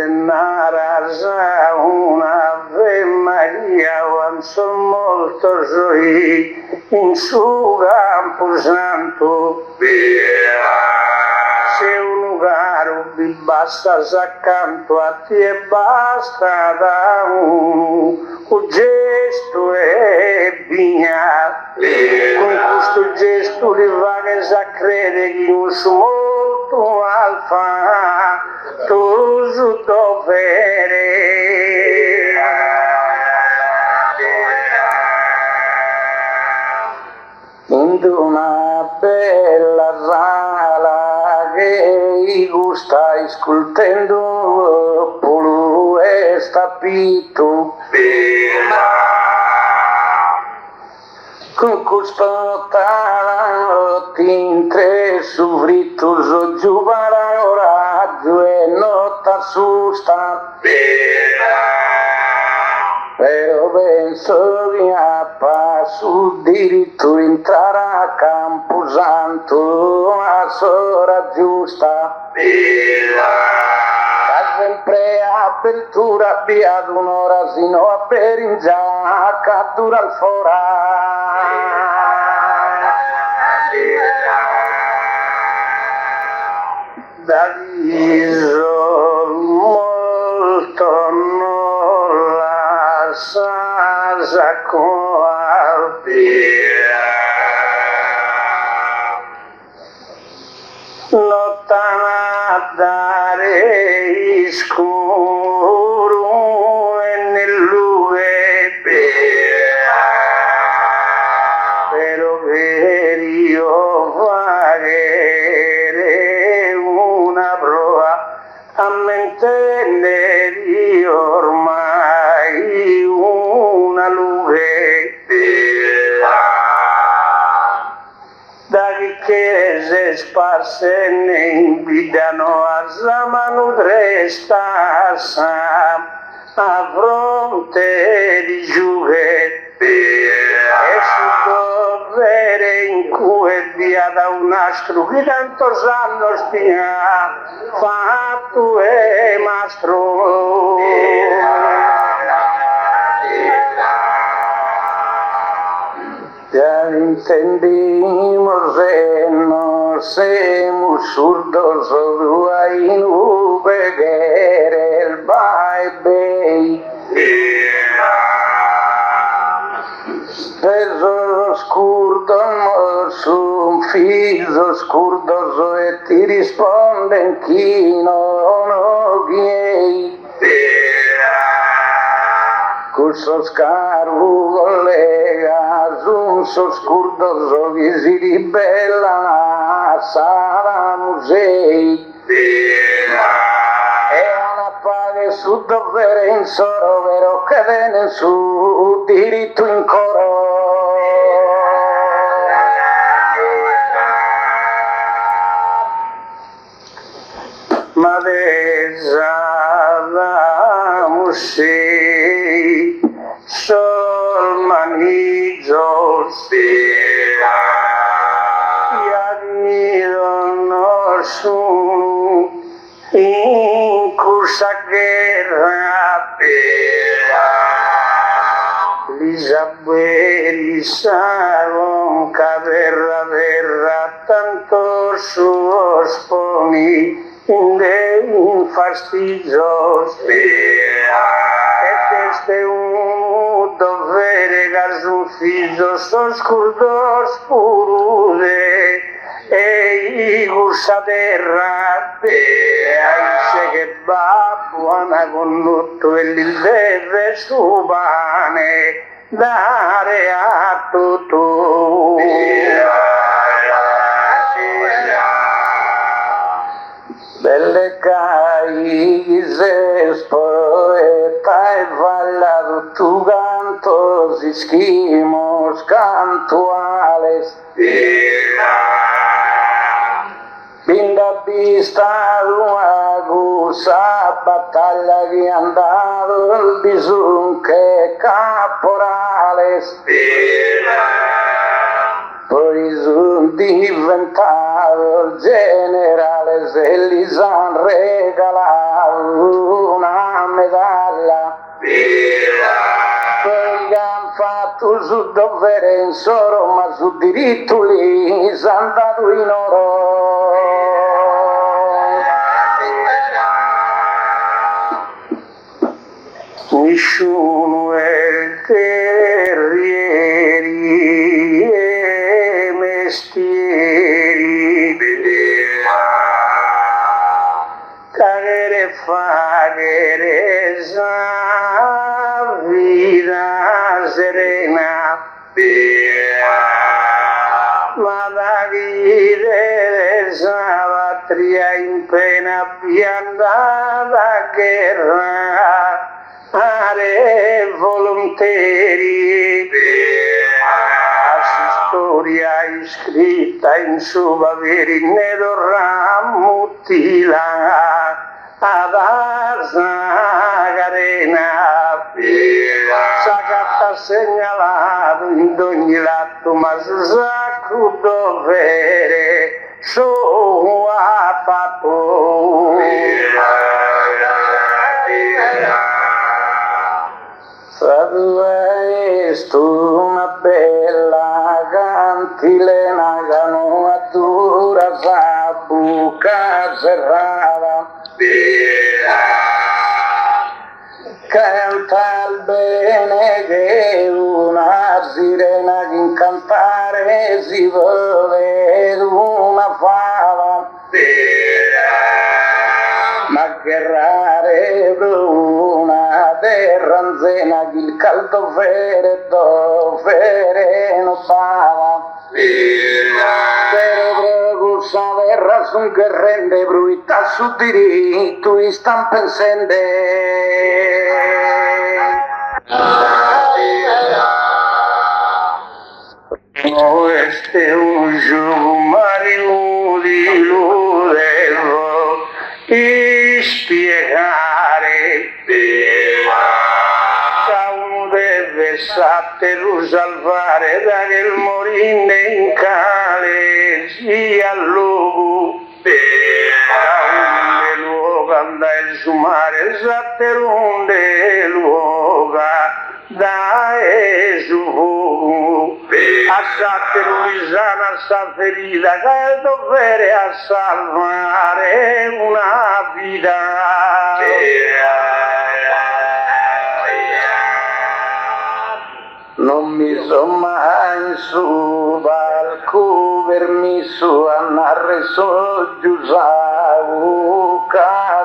Nara sa una Ave Maria quanto molto gioì in su campo santo se un lugar vi basta accanto a te e basta da un gesto e via con questo gesto li va che sa crede che un molto alfa tu dovere in una bella sala che stai scultendo polo e stapito con questo talento tintre su fritto so giù para oraggio e notta susta però penso che a passo diritto entrare a Camposanto a sora giusta sempre apertura via un'ora sino a Beringiacca dura al fora da viso molto non la sa coardia lottana dare scuro e nell'ue però per io fare una prova a mentendere ormai una luce da che se sparse ne invitano a Zamanu Dresta a fronte di Giuve e su dovere in cui via da un astro che tanto sanno stia fatto e mastro ya entendimos que no somos surdos o ahí no peguer el baile esos scurdo su un figlio scurdoso e ti risponde chi non chiedi. Questo scarvo collega su un scurdoso che si ribella a sala musei. È una paga su dovere in soro, vero che viene su diritto in coro. Ma desada musei sol manizzo spera iadnido no sono in questa guerra vera l'Isabelli saron caverra tanto suo sponi in fastidios e desde un dovere gas un figlio scurdos purude e gusa terra se che va buona condotto e il deve subane dare a tutto. Belle caise poeta e ballado tu cantos isquimos cantuales Binda vista luagusa battaglia che andado il bisunche caporales poi sono diventato generale se gli han regalato una medaglia poi han fatto su dovere in soro ma su diritto lì s'han dato in oro. Nessuno è terrieri e mestieri cagere fagere sa vita serena ma da vivere sa patria in pena piantata guerra are volontari la storia iscritta in subaveri ne dovrà mutilare ad Arzagarena Sagatta segnalato in ogni lato ma sacro dovere so ha fatto Saduestu una bella cantilena canoa dura sa buca serrata canta il bene che una sirena che incantare si vede una fava ma che rare bruna terranzena che il caldo fere non fava però pregussa verra sun che rende bruita su diritto i stan pensende no este un gioco marino di ludevo spiegare uno deve saperlo salvare da che morire in cale sia a luogo unde luogo andare su mare saperunde luogo da su a saperluisana sa ferita che dovere a salvare una vita non mi insomma in su balcu permisso a narre so giusavu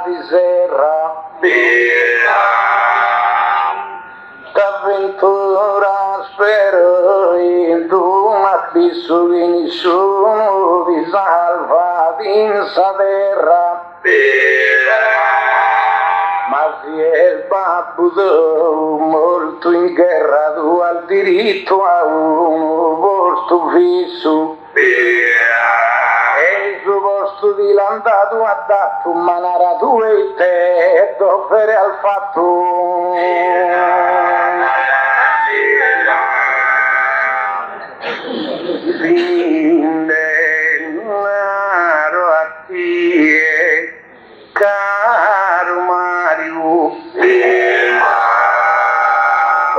di serra t'avventura spero in tu ma visto che nessuno vi salva in sa terra ma si è babbuto molto in guerra tu al diritto a uno posto fisso e il suo posto di landato ha dato manara tu e te d'offere al fatto fin denaro a tie caro Mario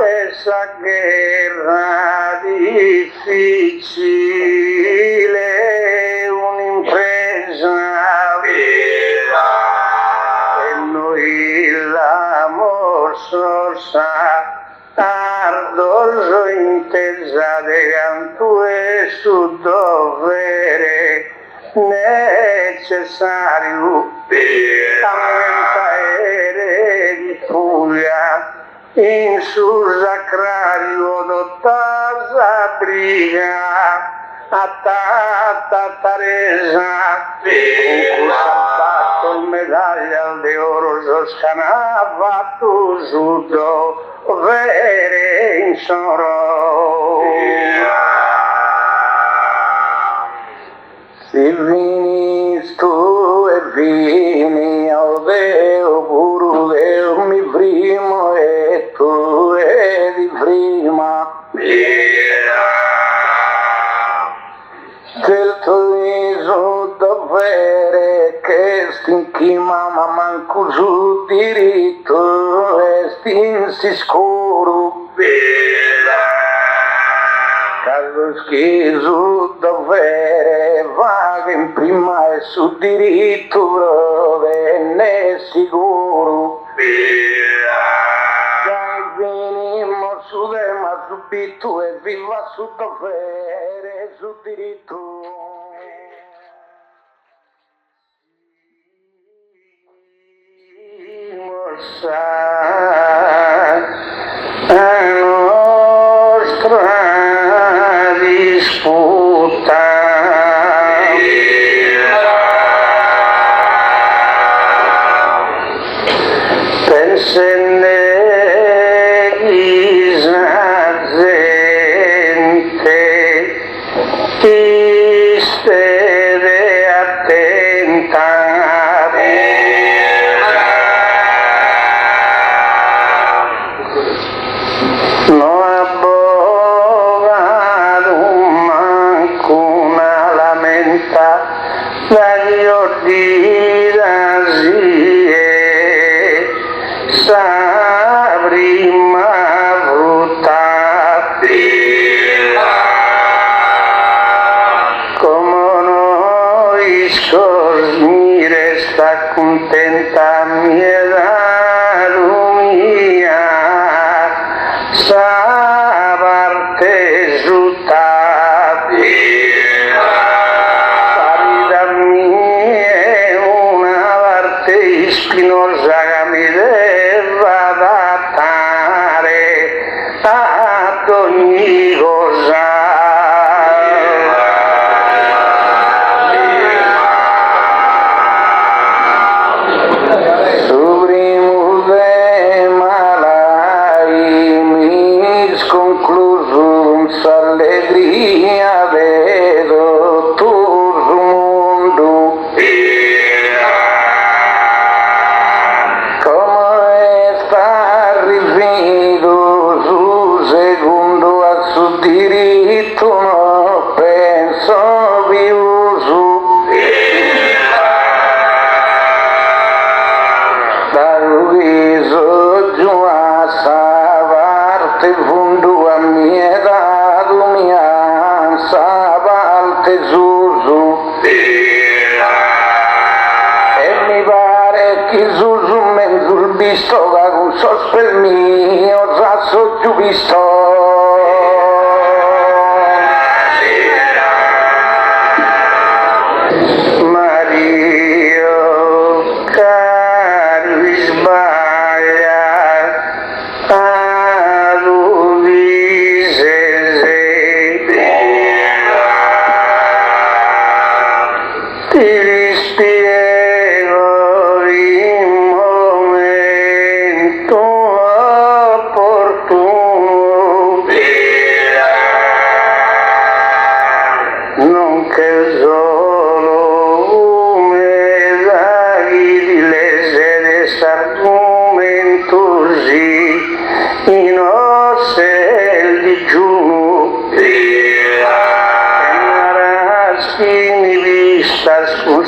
essa guerra difficile un'impresa e noi l'amor sorsa ardoso intesa de canto e su dovere necessario aumentare di furia in sul sacrario dottasa briga a tanta Teresa con cui s'ha il medaglia de oro soscanava tu giudo vere in soro si vinis tu e vini al Deo puro Deo mi primo e tu e di prima del tuo viso dovere che stinchi mamma manco su diritto e stinsi scuro caso schizo dovere vaga in prima e su diritto dove ne sicuro già venimmo su de ma subito e viva su dovere e su diritto la nostra disputa pensene gente istede attenta no abogado manco una lamenta dagli ordinazie sa prima brutta come noi mi resta contenta mia mia sa parte giutta parida mia una parte spinosa che mi deve adattare ad ogni cosa su primo tema lai mi sconcluso s'allegria vedo tutto il mondo come sta rivedo su secondo a su diritto no penso più su dal viso giù a sa parte fondo a mia età mia sa parte su e mi pare che su mezzo il visto che con sospel mio sasso giù visto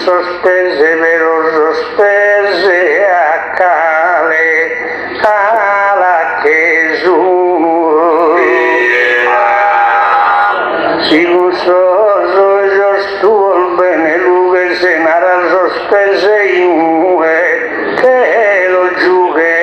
sospese pero sospese akale ala kezunu sigun sozo jostuol bene luge senara sospese imue che lo giughe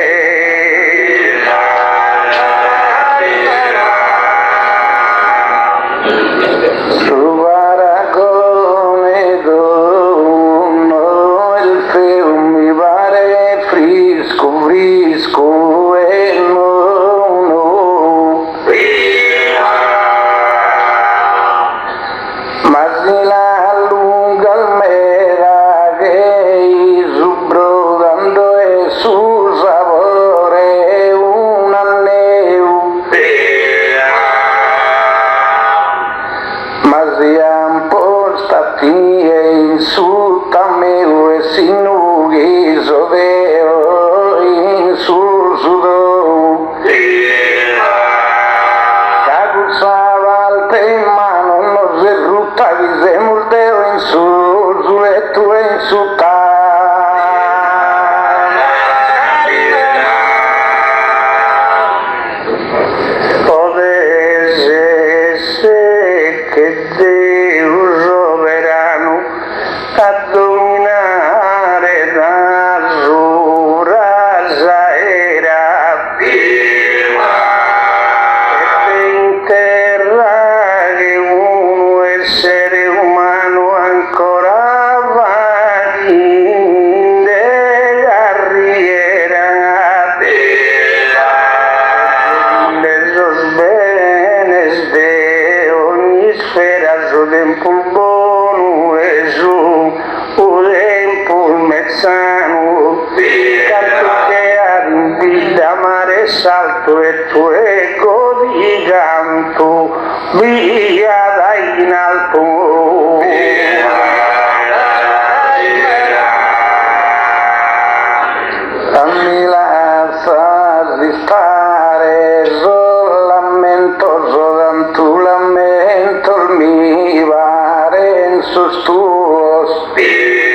salto e tu ego di canto via dai in alto fammi lasciar stare solamente tu lamento mi pare in tuo spirito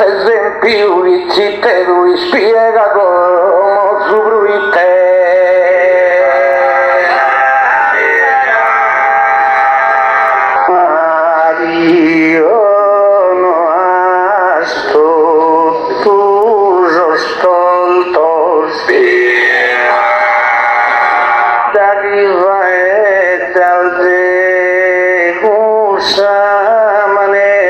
esempio di te lui spiega come subruite io no asto tu stolto da riva e dal de gusa manera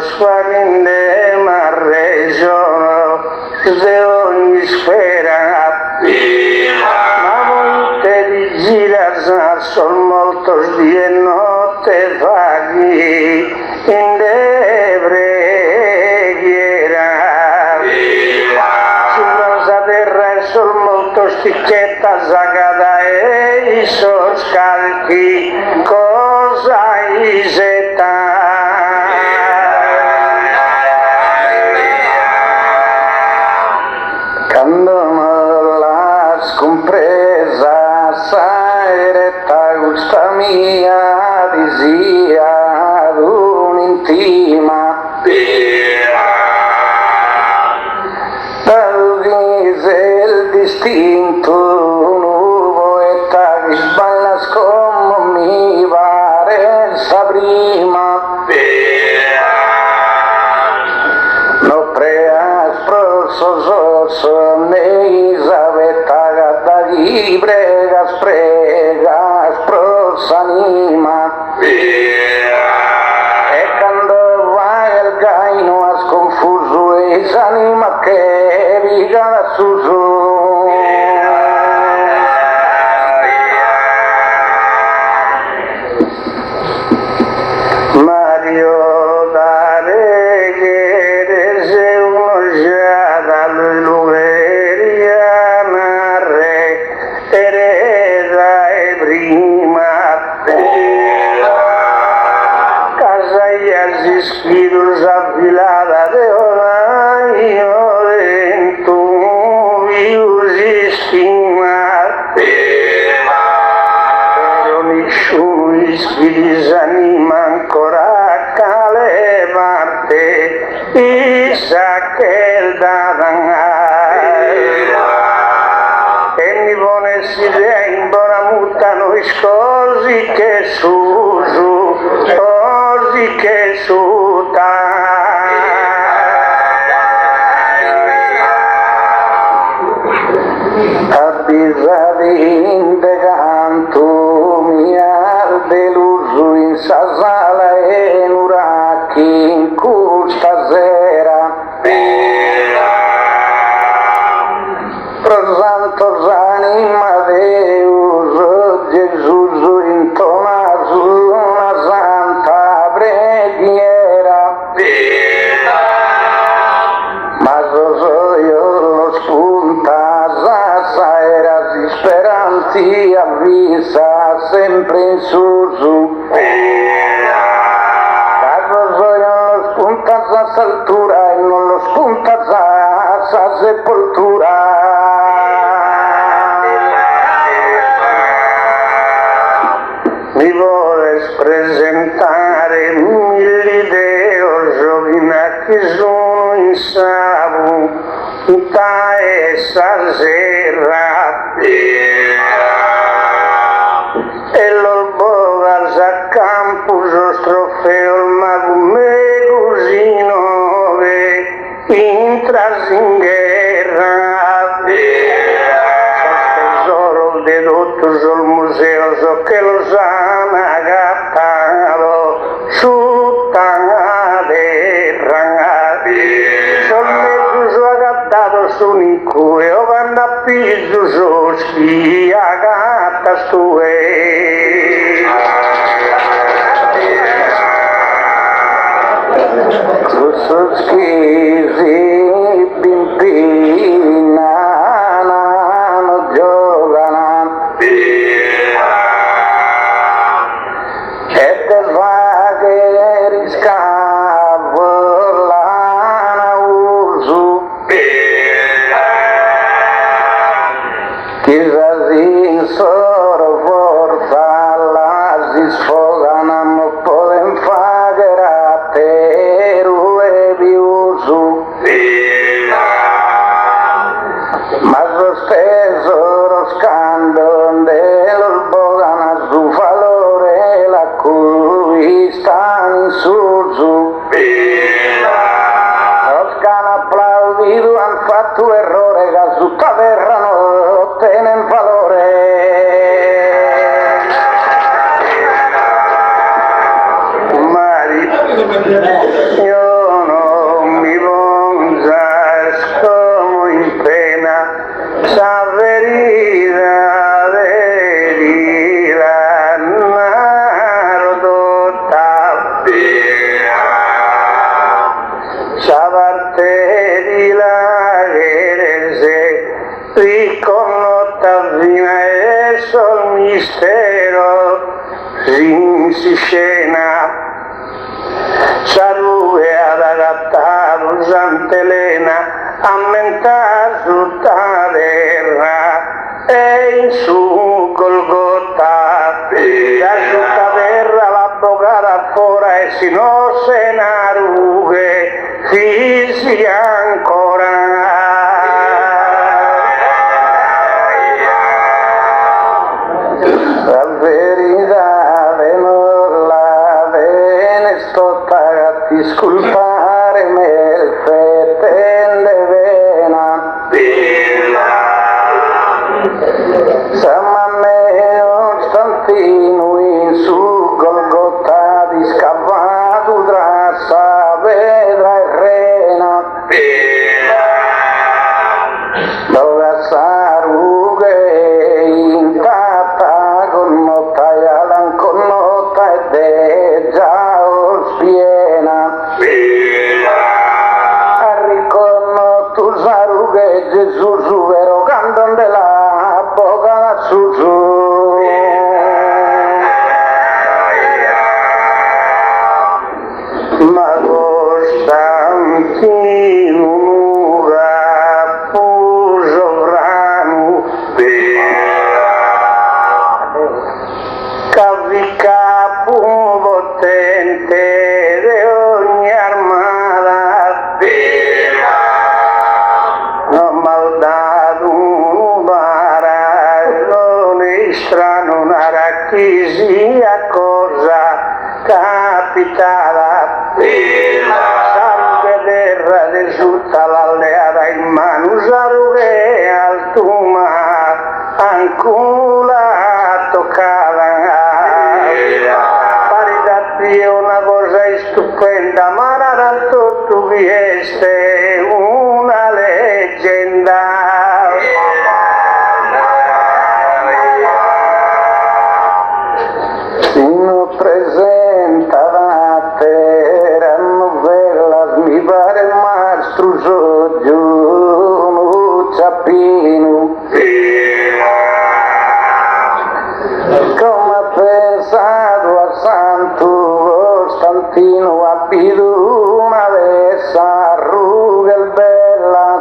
Sfarinde marreggio de ogni sfera ma molte di girar son moltos die notte vaghi in de preghiera su rosa terra son moltos tichetas agada e isos calchi cosa iseta compresa saeretta gusta mia disia un'intima dall'ise il distinto nuovo e tagli sballas come mi pare sa prima no preas prosos neisaveta y pregas prosanima e quando vai il gaino has confuso es anima che viga su espíritus afilada de oraio dentro vírus estimar pero nessuno espíritus anima ancora a calevarte e sa che e mi pone si in buona mutano scosi che susu così che suta abisari de canto mi arde l'uso in sasala e nuraki in custa sera Santos anima Deus, Gesù intona su una santa preghiera. Ma io lo spunta, sa era disperanti, avvisa sempre in su. Io lo spunta sa saltura e non lo spunta sa sepoltura. Mi vuole presentare mille idee, giovina che sono in sabu, ta essa sera. E l'olbo a campo, trofeo, ma come così nove, intras in guerra. Dedotto sul museo so che lo sanno agattaro su terra sono su agattato su nicue o vanno a piso su schi agatta stue su schisi pimpina tu errore che su terra non tiene valore Mari io non mi vonza como in pena sa verida verida narodota sabarte di la riconnota fino e sol mistero si scena salute ad agattato Sant'Elena a mentare su terra e in su Golgota da su terra la bocca fuori e si non se ne rughe fisi ancora la verità non la bene sto a discolpare me il fetende vena siamo a me un stantino in su Golgota di scavato trassa vedra e rena dove sarughe intatta con nota e alan con nota e de già spiena arriconno tu sarughe Gesù su vero canton della boca su Mago Costantino Capo sovrano capi capo potente di ogni armata non maldato un paragone strano una racchisia cosa capitata salve terra di tutta l'alleata in mano saluche al tuma ancora toccata parità Dio una cosa stupenda ma era tutto vieste una leggenda sino presenta terra novella mi pare mastro soggiorno ciappino come ha pensato a Santo Costantino a più una vessa ruga e bella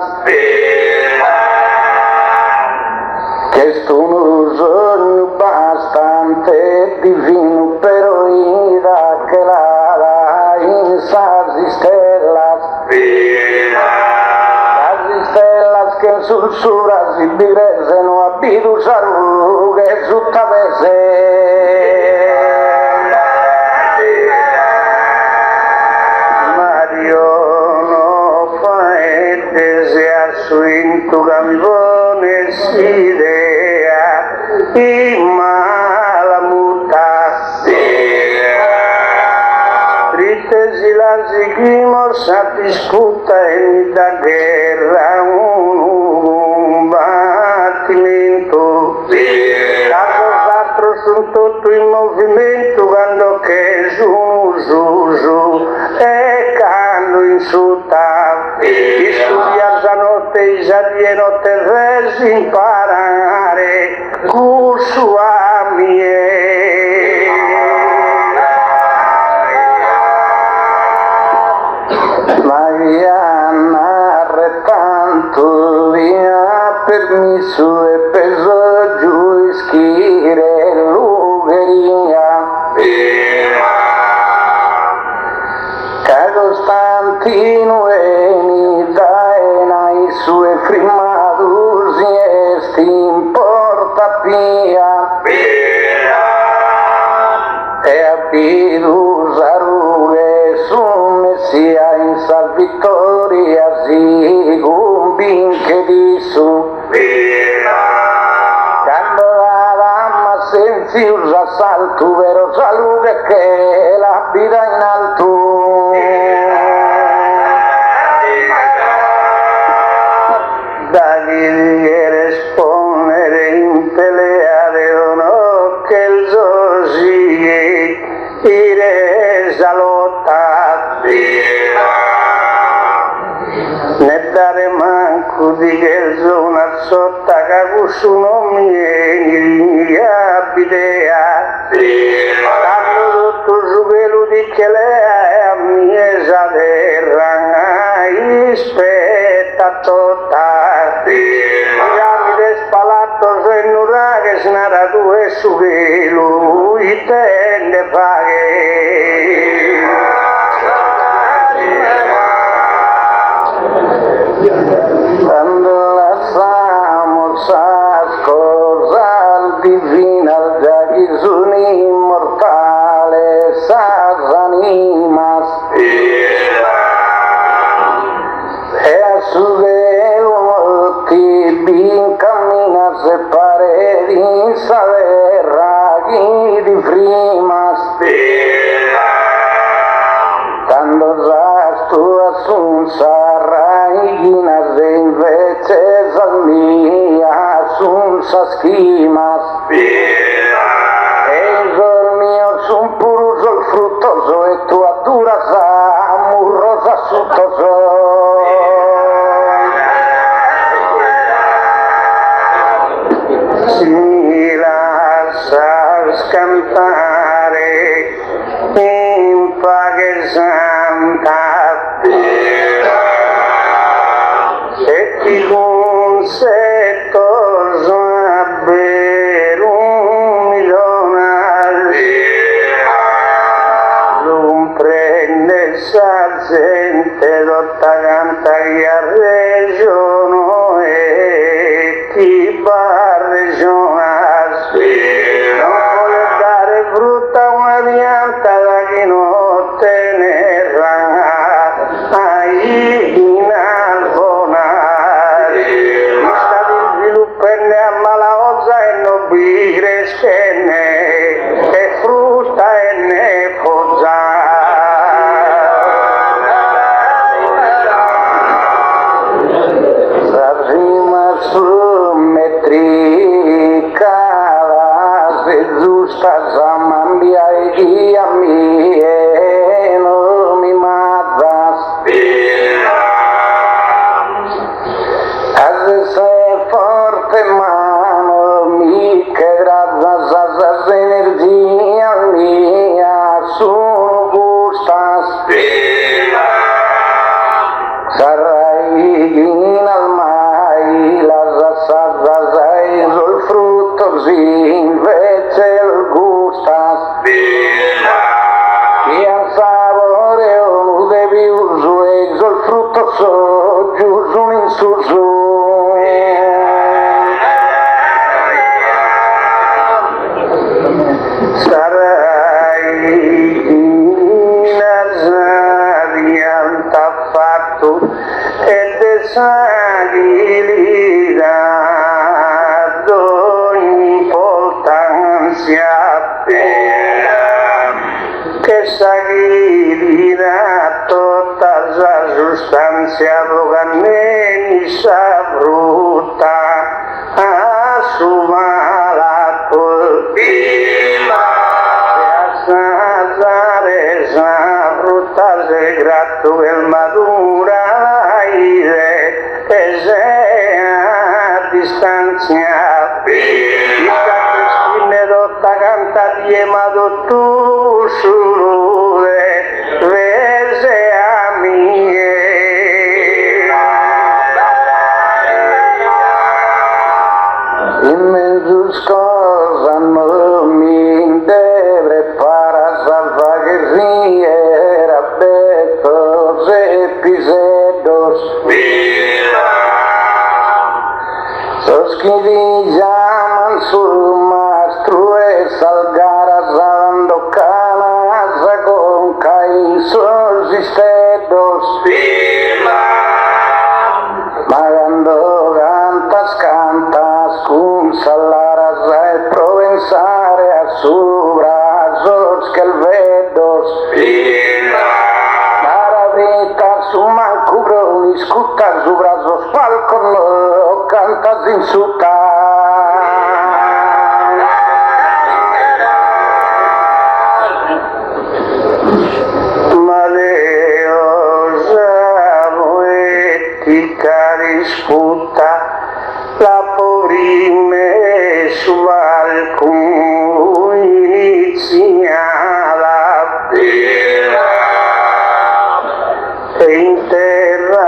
che sto sogno bastante divino però ida che la in sasi stellas che sussurra si direse no abidu sarughe suttavese Mario no faete se a su in tu cambone si idea i mala muta triste si la seguimos a disputa en la guerra un battimento altro sono tutto in movimento quando che su e quando insulta i studia la notte i giardini notte versi imparare curso a Mariana tanto via permiso e peso giù schire lugheria Costantino e daena i suoi frimados esti in porta pia e abidus arughe su messia in sal vittoria si gumbin che di su quando la dama senzius assalto vero salute che la vida in alto dagli rispondere in peleare no che il zosi iresa lotta ne dare manco di che zona sotto che non mi abidea quando tutto su quello di che lei a mia terra ispetta tutta già mi despalato se nulla che snara tu e su quello i tende paghe quando lasciamos as cosas divinas ya que son inmortales as animas e a su velo que bien camina se paredi saber raghi di primas quando già tu assunsa raiginas de invece salmia assunsa schimas e il mio son puro sol fruttoso e tu adduras amurrosa suttoso si lascias cantare in pace santa rotta canta chi ha regiono e chi va a regionare. Non vuole dare frutta una pianta da chi non tenerà in albonare. Gli stati svilupperne a malaozza e non vi crescenne e frutta e ne pozza. Zusta zamambia e a mie non mi matas. As sei forte mano mi che grazia sa energia mia sono gustas. Sarai in almai la sa sul frutto sin el gustas y al saboreo de viuso ex el fruto so giuso in suso sarai nazarianta fatto e de sagilidad que seguirá toda la sustancia organiza bruta a su mala culpa esa fruta de grato el madura y de esa distancia canta chiamato tu sure rese a mie inmensus cosa non mi deve para salvar que riera betos episodios sos que llaman su salgaras dando canas con caizos y cedos magando cantas con salaras al provenzare a su brazos que el vedos maravita su mancubro y escutas su brazos falcon cantas insultas. Disputa la pobrime su alcun inizia la pena e interragante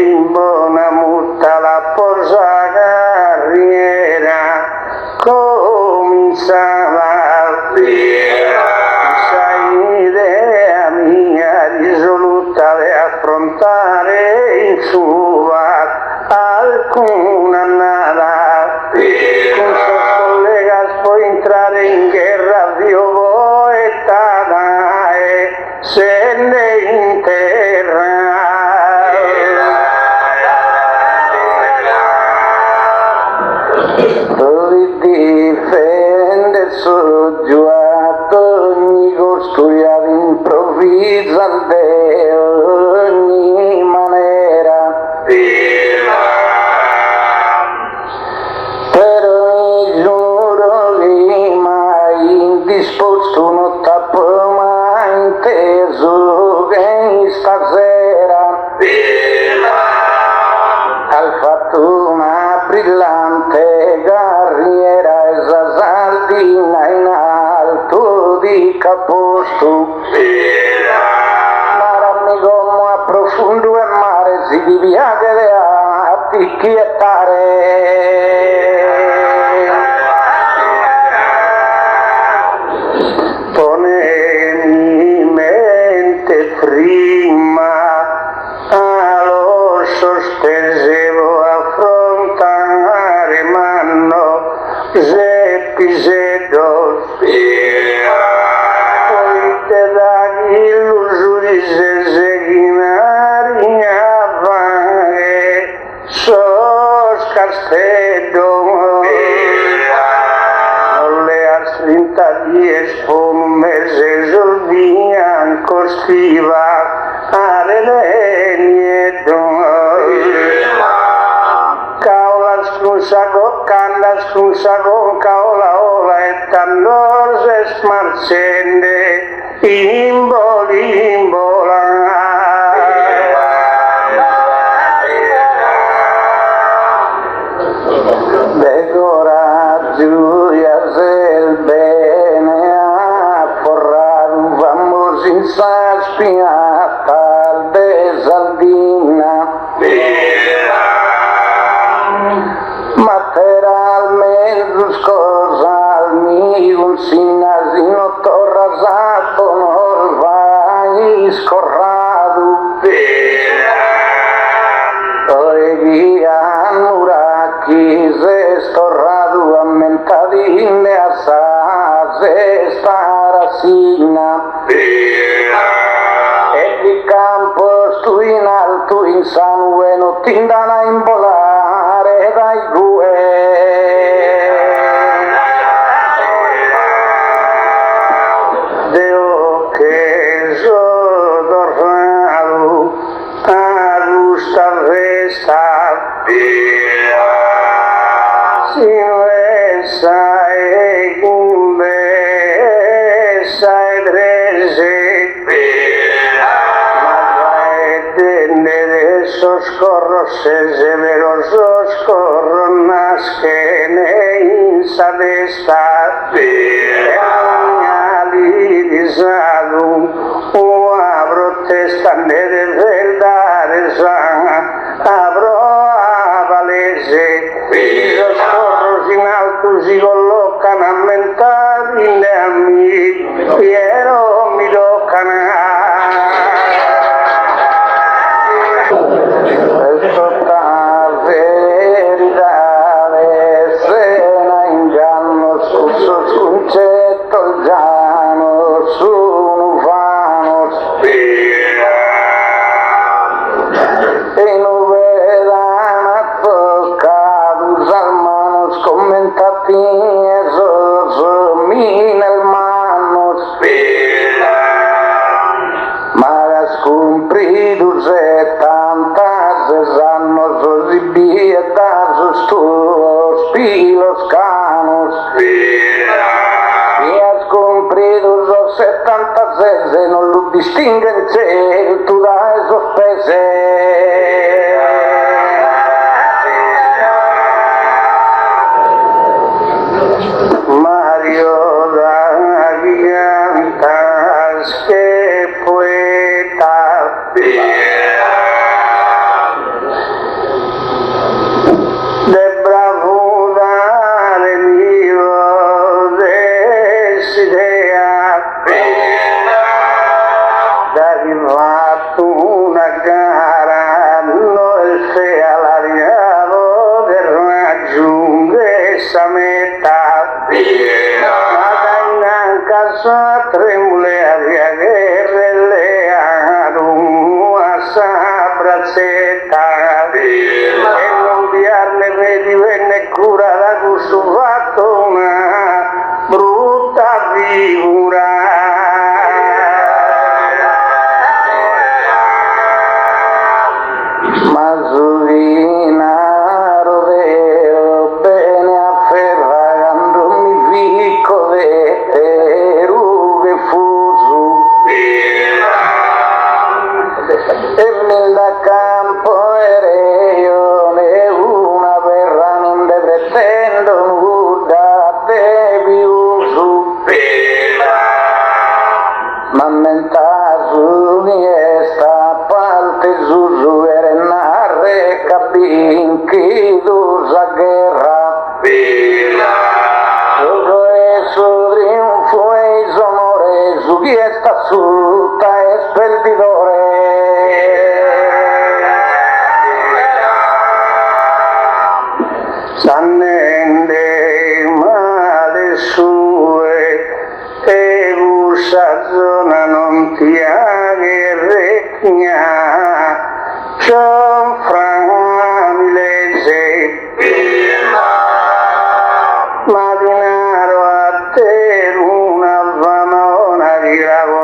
in buona mutta la porsa carriera comincia la pena sai idea mia risoluta di affrontare alcuna nada con sus colegas può entrare in guerra vivo e tanae se ne interra difende su giuato ogni costuia improvvisa de ogni manera però il giuro lì mai disposto non t'ho mai inteso che stasera al fatto una brillante carriera esa sardina in alto di caposto amigo a profondo el mare si diviade a quietare pone mi mente prima scriva arelenie kaulas kusago kandas kusago kaula ola etanor es marcende imbola de coraggio y hacer bene a forrar vamos in saspia tal desaldina materialmente scosalmi un sinasino torrasato non vai scorrado Muraki zestorrado ammentadine asa zestarasina e di campo stu in alto in sangue non tindana in volare dai gue Deo che sodorrado a gusta resta Sinvesa e gumbesa e drese Tendere soscorro se severo soscorro nascene in sadesta Alirizado o abro testa nere verdare sana abro avalese los corros in alto si collocano a mentare in amici Piero mi toccano cumpridos tantas anos de pietas os pilos canos e as cumpridos os tantas vezes non lo distinguen se tu dais os peces Mario da gigantas que poeta de bravura de mio desidea d'arrivato una gara non se allargato de raggiungere essa metà ma in casa tremule aria guerrelle bracetta e non viarne divenne cura da gusto fatto una brutta figura Masurina rodeo bene afferrandomi fico de rughe fuso e nel campo ereo ne una verra non de pretendo nuda devi uso ma mentasu mi esta parte zuzu ere narre cabin chi dusa guerra todo eso triunfo e sonore su chi esta suta es perdidore Sannende male sue e usa zona non ti agherregna John Franilese Marinaro a te una vamona di lavoro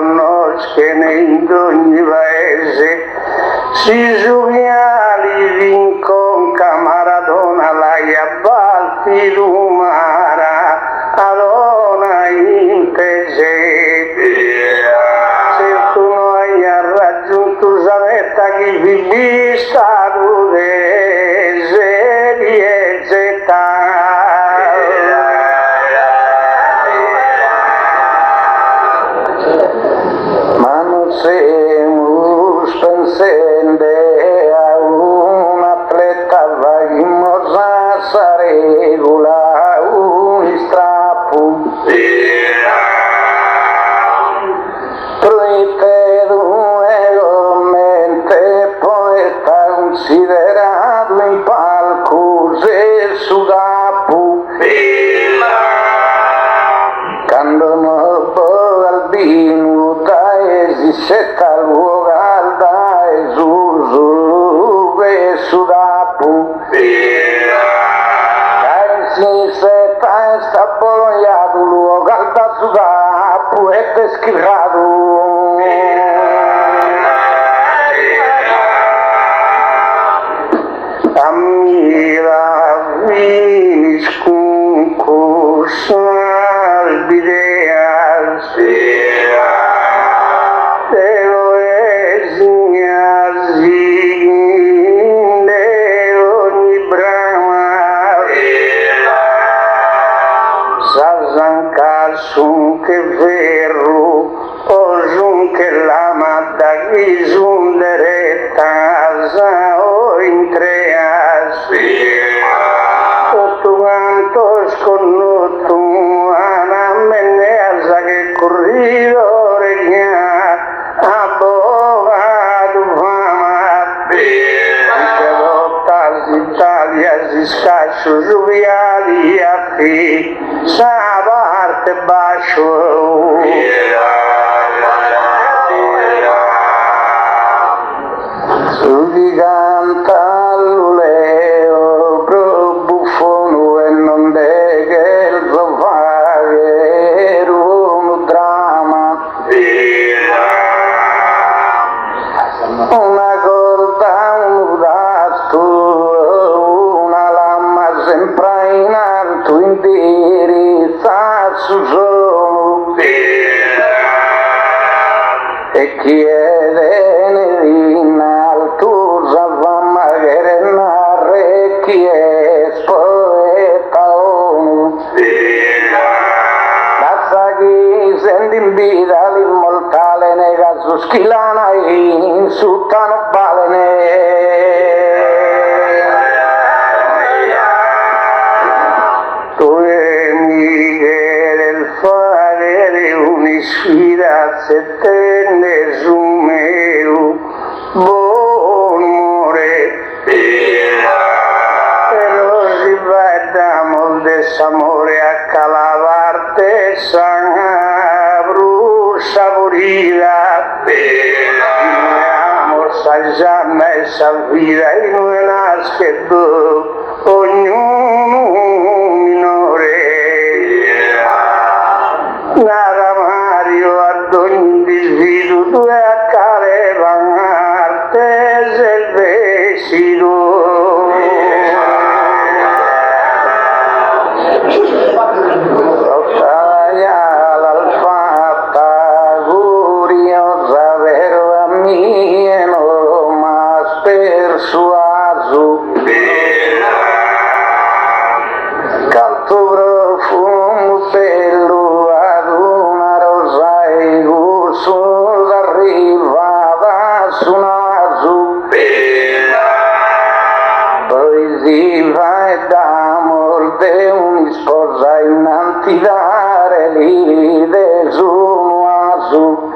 si gioviali vincon Maradona la Balti Lumara Alona Intese se tu non hai raggiunto Zavetta chi vi stato serie zeta ma non siamo pensende a un atleta vai in mossa regola un strappo considerato in palco se su capo quando non può albino dai si setta luogo dai su su capo dai si setta e sta bolognato luogo da su capo e descrivato Amira viscum cursal videas Deo esnias de ogni brama Sazancar sun che verro Ojun che lama da gizun dereta Zao intreas Tutto quanto sconnoto Ana meneasa che corridore Abogado fama Pelotas Italia si scaccio gioviali a te Sabarte bacio Su chi canta l'uleo pro buffono e non de che il fare un dramma una corda, un dasto una lama sempre in alto indirizza su solo e chiede in alto zavama che narre chi è poeta onu la chi senti in vita l'immortale nega su schilana in suttano balene tu e miche del fare un'isfida settenne su meo buon umore però si va da molto amore a calavarte sanga brucia morira amor sajama e salvira in una scheddo ognuno minore nara Mario ad ogni disvido due a carevan artese il vestito l'alfata curiosa vero a mie no mas persuaso canto profumo bello ad una rosa e gusto arrivata su naso poesia e d'amor de un sposa in antidare l'ide su naso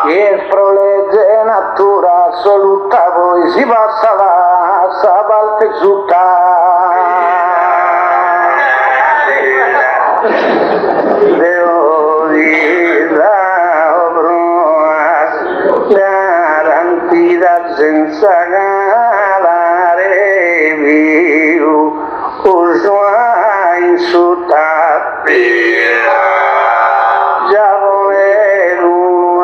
e prolegge natura assoluta poi si passa la sabalte Devo dire garantita senza calare viu usua insulta già volevo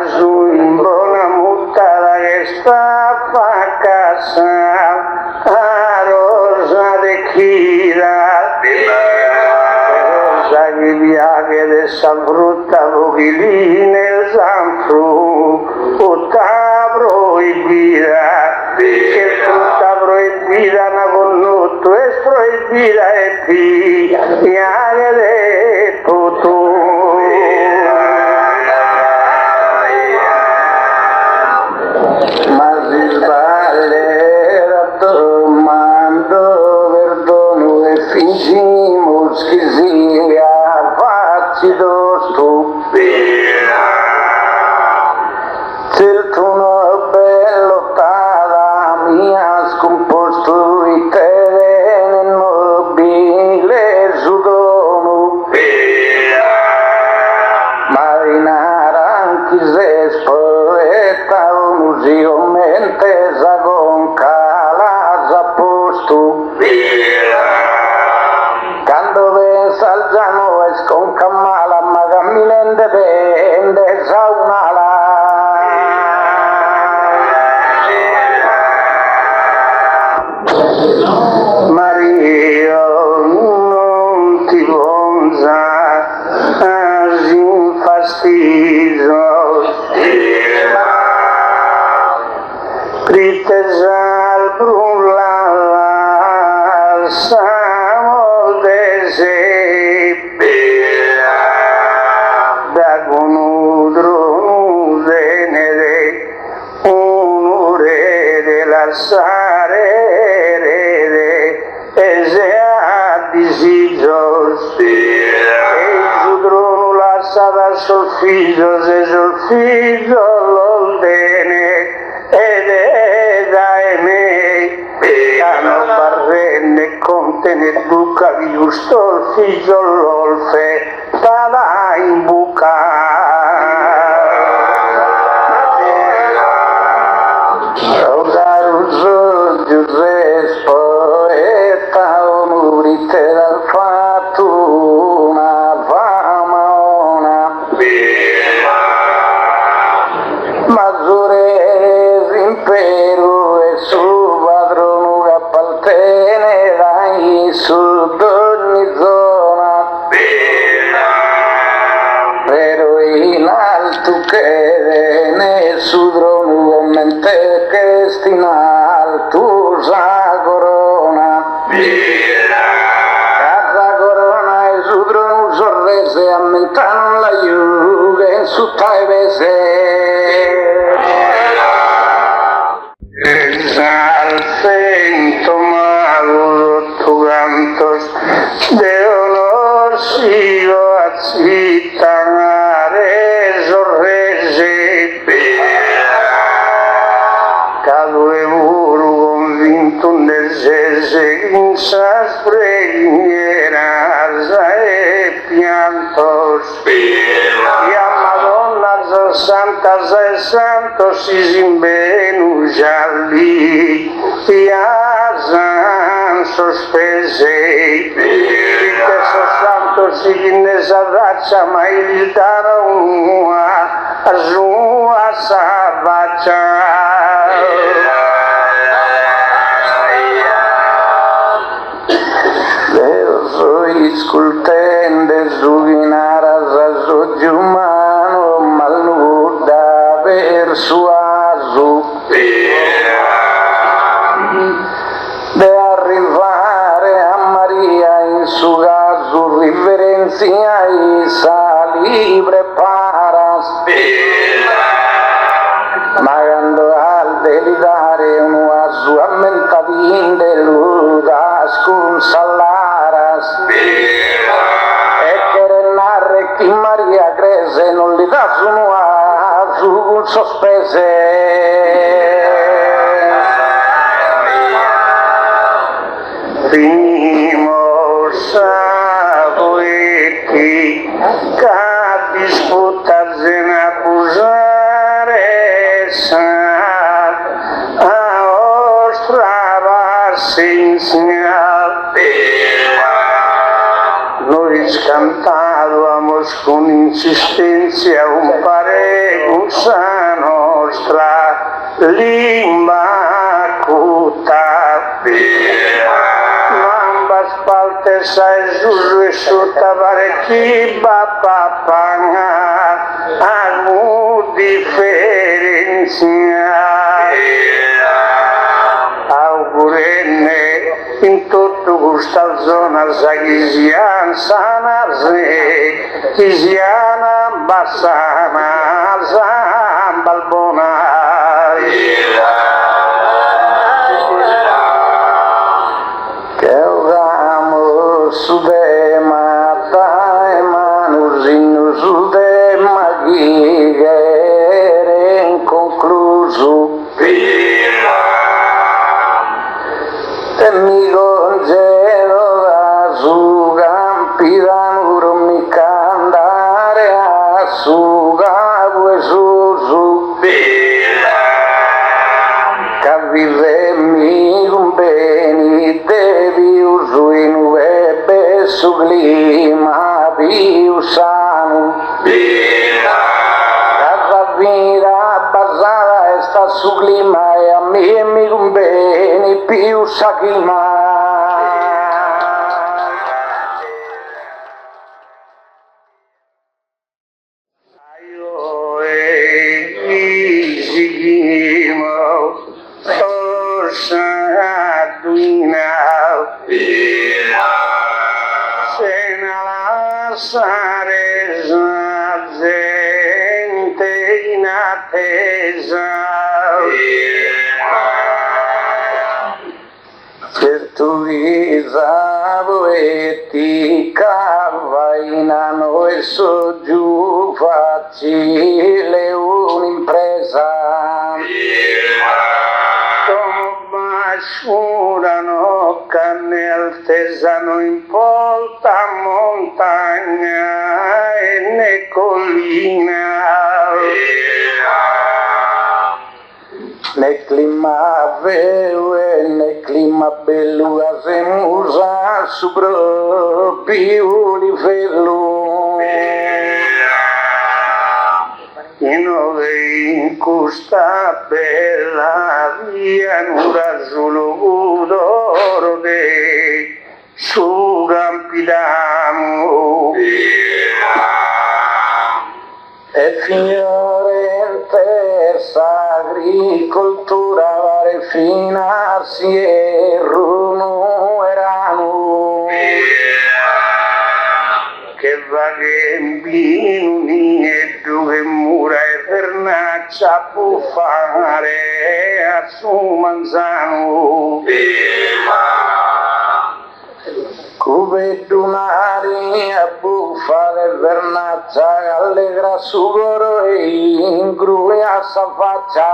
su in buona muttata che estava casado, a rosa de Kira, rosa que viaje de esa fruta, boquilín el zanfru, fruta prohibida, que fruta prohibida no connuto, es prohibida de ti, y hague de tu. Mas il vale domando perdono e fingimos que se abatidos tu il tuo bello tada mi has composto i te nel nobile sudono marinara quisés poeta musicalmente con calas a posto quando ves al llano es con camala magaminen depende saunala Maria non ti bonza sin fastidio Pritesal brulala samo dese da gonudro venere unure della sarere esea disigos sudrono lasciata solfigios e solfigio l'ordene ed me hanno barrenne contenere buca di giusto il figlio l'olfe stava in buca Rosaruso Giuseppe poeta onurite dal fatto una famaona Mazure impero e su padrono che appartiene dai su ogni zona però in alto che ne su drono mente che sti in alto sa corona casa corona e su drono sorrese ammentano la iuga in su taivese Exalcento malo tu cantos de honor sigo a citanare sorrese cadue burgo convinto nel sese in sas pregneras e piantos y a Madonna santas e santos si simbenu gialli y a san sospese y que sos santos si ne s'abbraccia ma il dara a sua s'abbaccia Scultende sughinaras a soggiumano malnuda persuaso de arrivare a Maria in su caso riverenzia e sali preparas magando al delidare una sua mentadin deludas con salaras e che narre chi Maria crese non li dà su nuova su sospese finimos a poeti che disputarsi a busare a ostrava senza noi cantábamos con insistencia un paregusa nostra Limakuta Mambas paltesa Zuzu Suta Bareki Bapa Panga Amu diferencia Augurene in tutto questa zona Zaghisian Sanarze Kisiana Bassana Zambalbona Keugamo Sudema Taemanu Zinu Sudema Gigere inconcluso mi congelo da suga pidanuro mi candare a suga su cavive mi beni devi usu in webe suglima vi usanu Vira basada esta sublima e a mi beni più sakima ayo isigimo osaduina senala sareza in attesa che tu visavo e ti cavainano e so giù facile un'impresa come basciurano canne altesano in volta montagna e ne collina ne clima veo e ne clima bello a semusa subro più livello in questa bella via nura solo d'oro de su Campidano e fiorente agricoltura vare finanziero non erano che vaghi e dove mura e vernaccia può fare a su manzano come dunari a buffare vernaccia allegra su goro e ingrue a sa faccia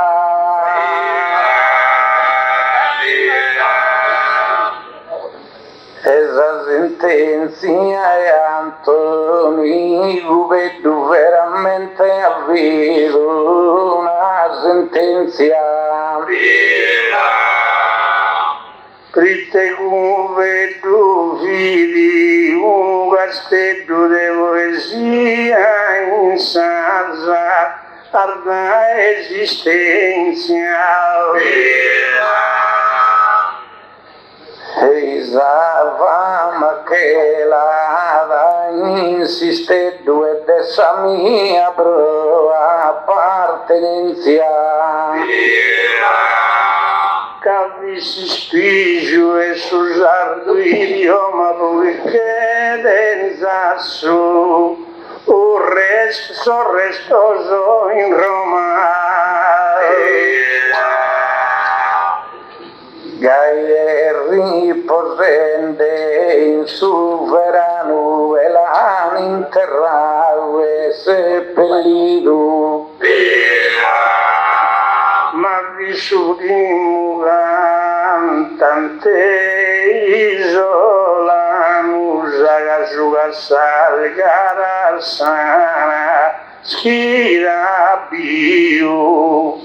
esa sentenza è Antoni Gubedu veramente avviso una sentenza Triste come tu vidi un castello di poesia in salsa arda esistenza Eisava che la insiste due dessa mia bro appartenenza Capisci spigio e susardo idioma poiché denza su un resto restoso in Roma Gaie riposende in sovrano e l'hanno e seppellito ma vissuti in tante isolano Zagasuga salgara sana schira bio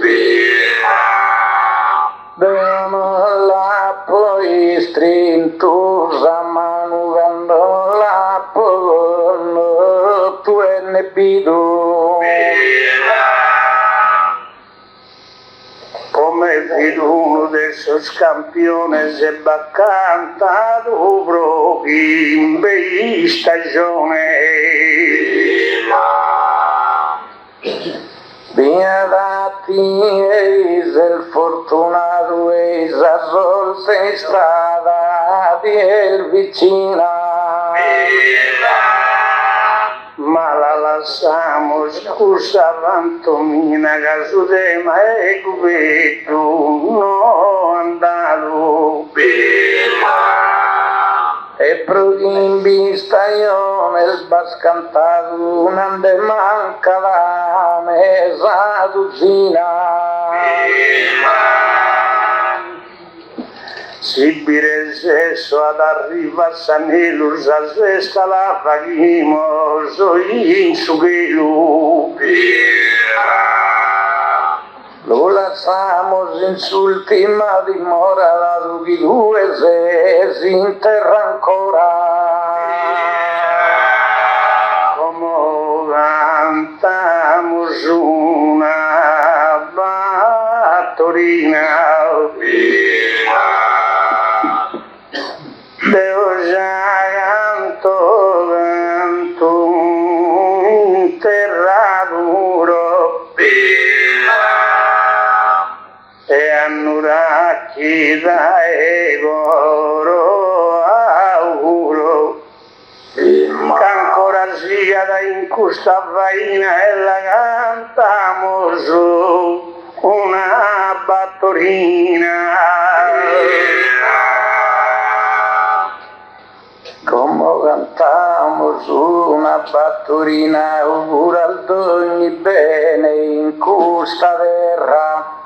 Dono la poi strintusa manu gando la pono tu e ne pido uno de esos campeones se va cantando proprio in bei stagione. Beati eis el fortunato eis a sorse in strada di el vicina. Ma la lasciamo scusa Antonina che su tema è cubeto no andato E in vista io nel bas cantato nande manca la mesa duzzina. Sibire sesso ad arriva Sanelu sa sesta la pagimo so in sughilu. Lo lasciamos insulti ma dimora la due se si interra ancora. Como cantamos una battorina. Deo già canto interrato muro e annuracchi da egoro auguro che ancora sia da in questa vaina e la cantamo su una battorina. Come cantamos una batturina augura ad ogni bene in questa terra.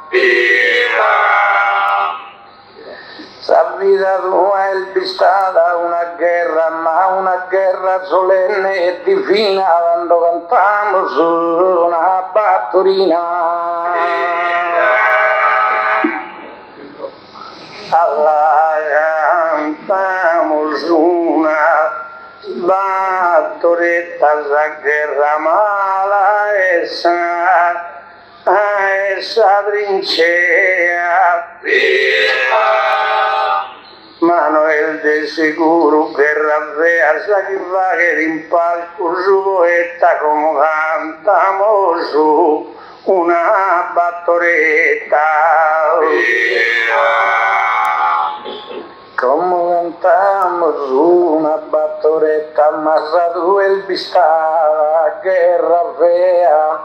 Sa vita tua è bistata una guerra, ma una guerra solenne e divina quando cantamos una batturina. Alla cantamos una battoretta sa guerra mala essa trincea. Manuel de sicuro guerra fea sa chi va che rimpalco su poeta come cantamos su una battoretta. Come cantamos una battoretta, ma sa tu el bistata guerra fea.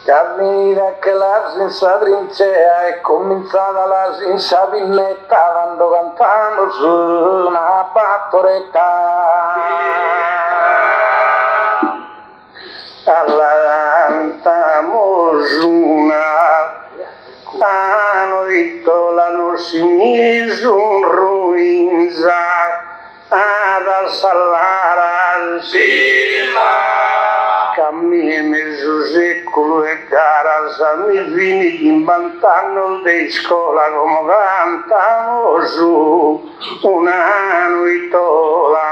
Cammina che la senza trincea è cominciata la senza pinnetta quando cantamo su una battoretta. Alla cantamos una hanno detto la nostra un ruinza ad assalare cammini mezzo secolo e cara sa mi fini inventando di scuola come cantano su una noitola.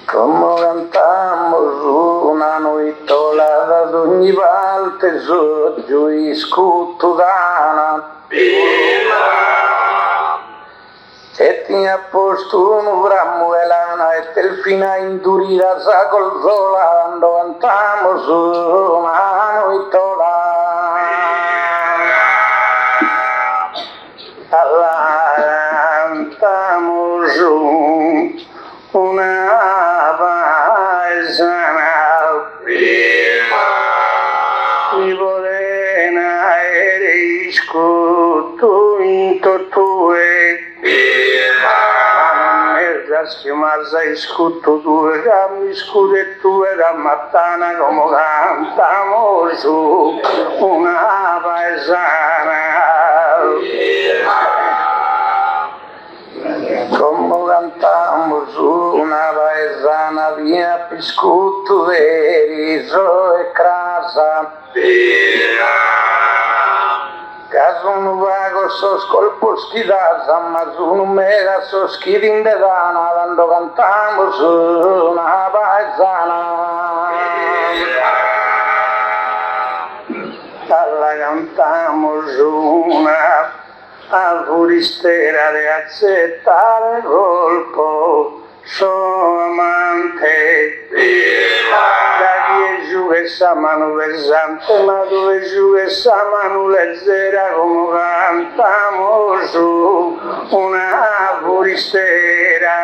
Come cantamos una noitola ad ogni parte su giù scutudana. E ti ha posto un bramuelana e telfina indurita sa colzola quando cantamos una noitola. Alla cantamos una paesana mi volena eri scutto in tortue che ma sei scutto due cammi scude tue da mattana come cantamo su una paesana. Come cantamos una paesana via piscutto de riso e crasa. Ca sono vago sos colpos chi dasa, ma sono mega sos chi rindedana quando cantamos una paesana. cantamos una aburistera de aceptar el golpe, so amante. Dagli essa mano versante, ma dove giù essa mano leggera come cantamos una aburistera.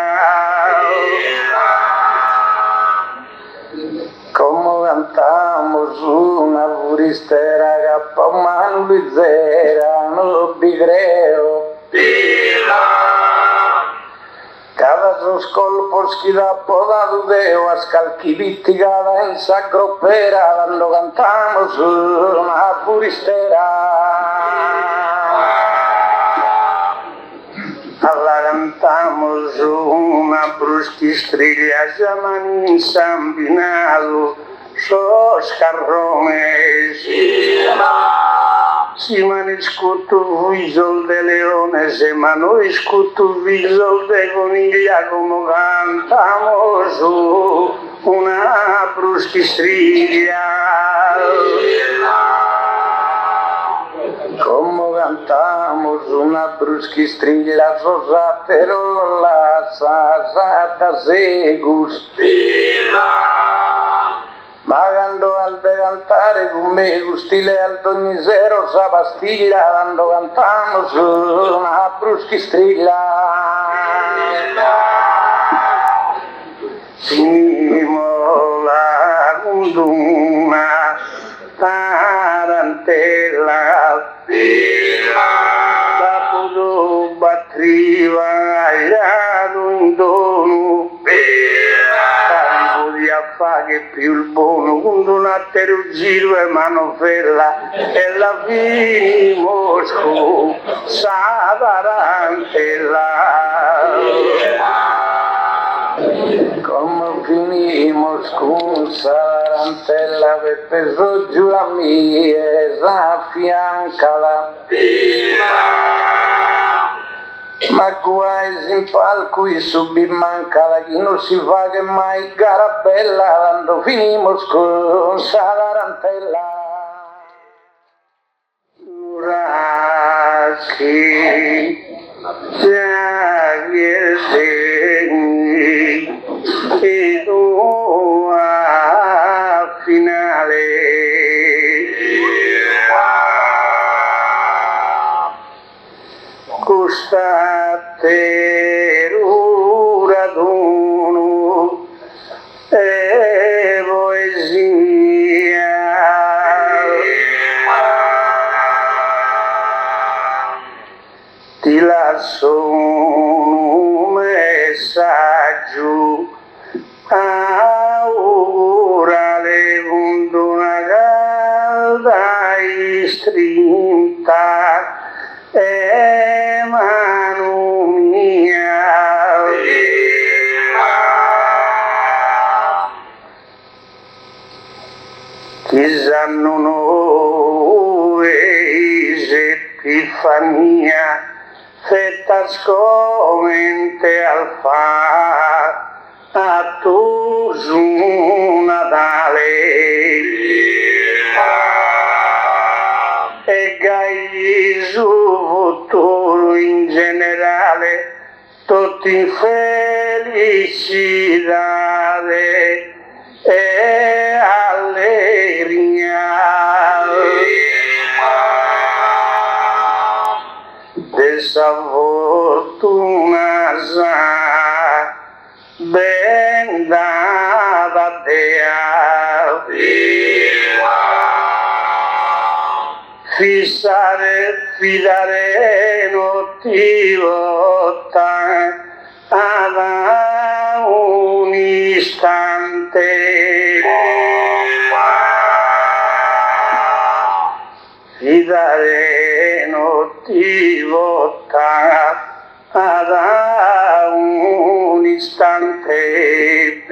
Como cantamos una buristera che pa mano leggera no bigreo. Cada dos colpos que da podado deo as calquivitigada en sacropera dando cantamos una buristera. Alla cantamos una bruschistriglia llaman insambinado sos carrones. Si man escuto visol de leones e mano escuto visol de coniglia como cantamos una bruschistriglia. Como cantamos una bruschistriglia sosaterolas asatas e Magando al de cantare con me gustile al dognisero sa pastiglia dando cantamos una bruschistriglia. Simola una tarantella la pudo battriva airato in dono fa che più il buono quando un attero giro e manofella e la finimos con sa tarantella. Come finimos con sa tarantella per peso giù la mia s'affiancala. Ma guai in palco e subì mancala che non si fa che mai gara bella quando finimos con sa tarantella. Uraki Giaglierdegni e tua finale. Costatero raduno e poesia. Ti lascio un messaggio augurale con una calda istrinta e mano mia. Chissà non ho epifania fetta scomente al fa a tu su Natale e gai su futuro in generale tutti in felicità e allegria. Dessa fortuna sa ben data Dea fidare non ti lotta ad un istante. Fidare non ti lotta ad un istante.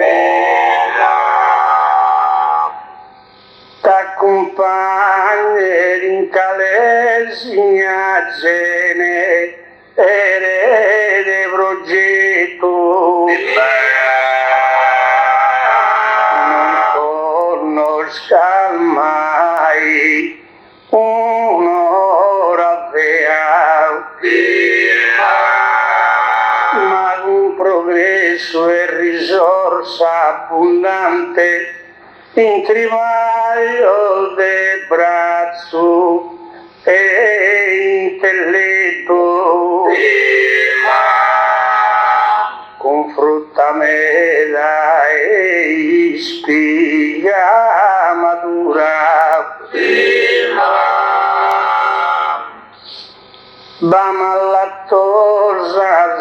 T'accompagni in Calesia gene erede progetto. Non conosca mai uno sue risorse abbondante in trivaglio de braccio e intelletto con frutta mela e spiga madura Bama lattosa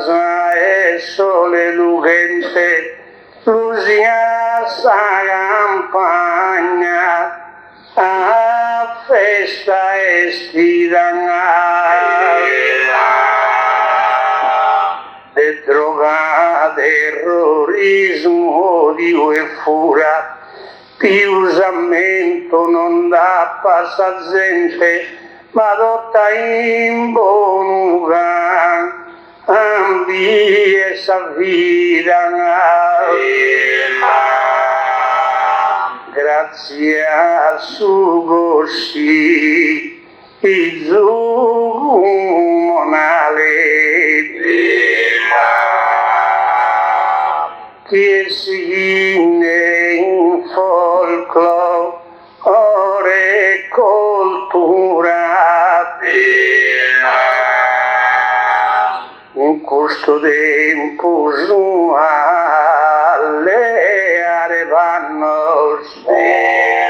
e sole lucente Lucia sa campagna a festa estiva de droga, terrorismo, odio e fura piusamento non dà passa gente ma dotta in bonuga ambi e sa vida grazie a su gossi i monale che si in folklore cultura in questo tempo alle arrivano e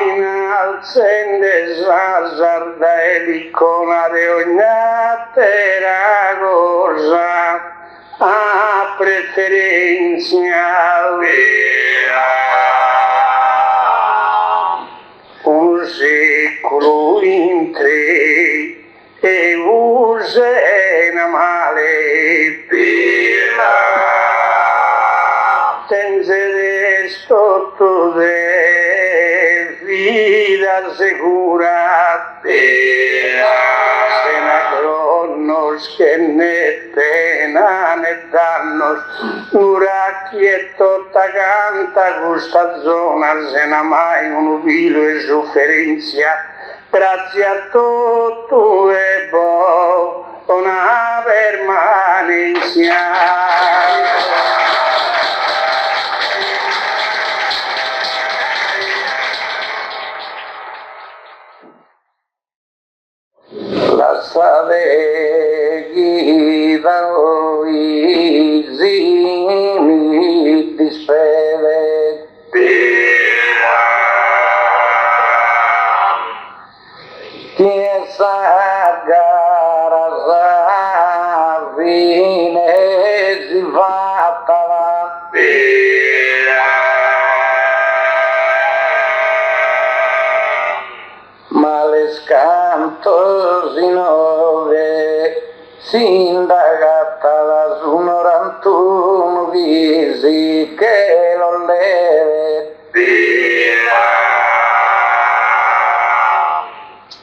in alzende sazarda e l'icona di ogni terra cosa a preferenza un secolo in tre e usena male tenze stotto de vida sicura senagronnos che ne pena ne danno Nuracchi e tutta canta questa zona se non mai un vilo e sofferenza grazie a tutto e buona permanenza la saveghi da oi zimi dispere chiesa gara zavine si fattava male scanto si nove sindagata da su 91 visi che lo leve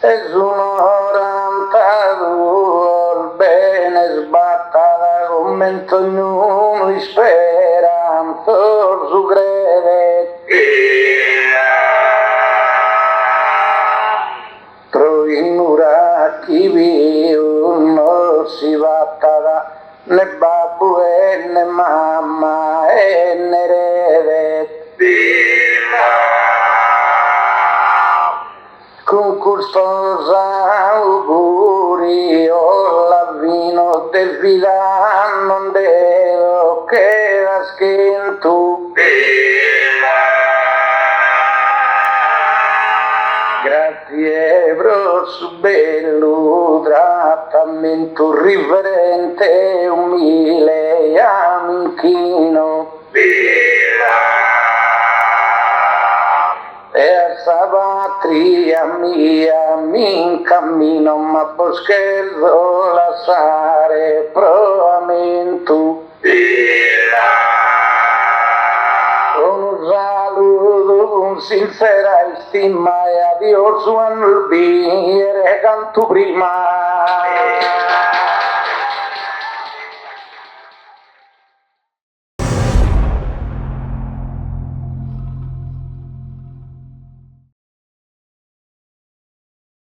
e su 92 il bene sbattata commento ognuno speranza su crede Nuracchi non si vattava né babbo e né mamma e né reve con questo augurio la vino del villa non devo che la schientu grazie bro su bello trattamento riverente umile e amichino e a sa patria mia mi incammino ma boschello lasciare proamento un sincera stima e adios one will be canto prima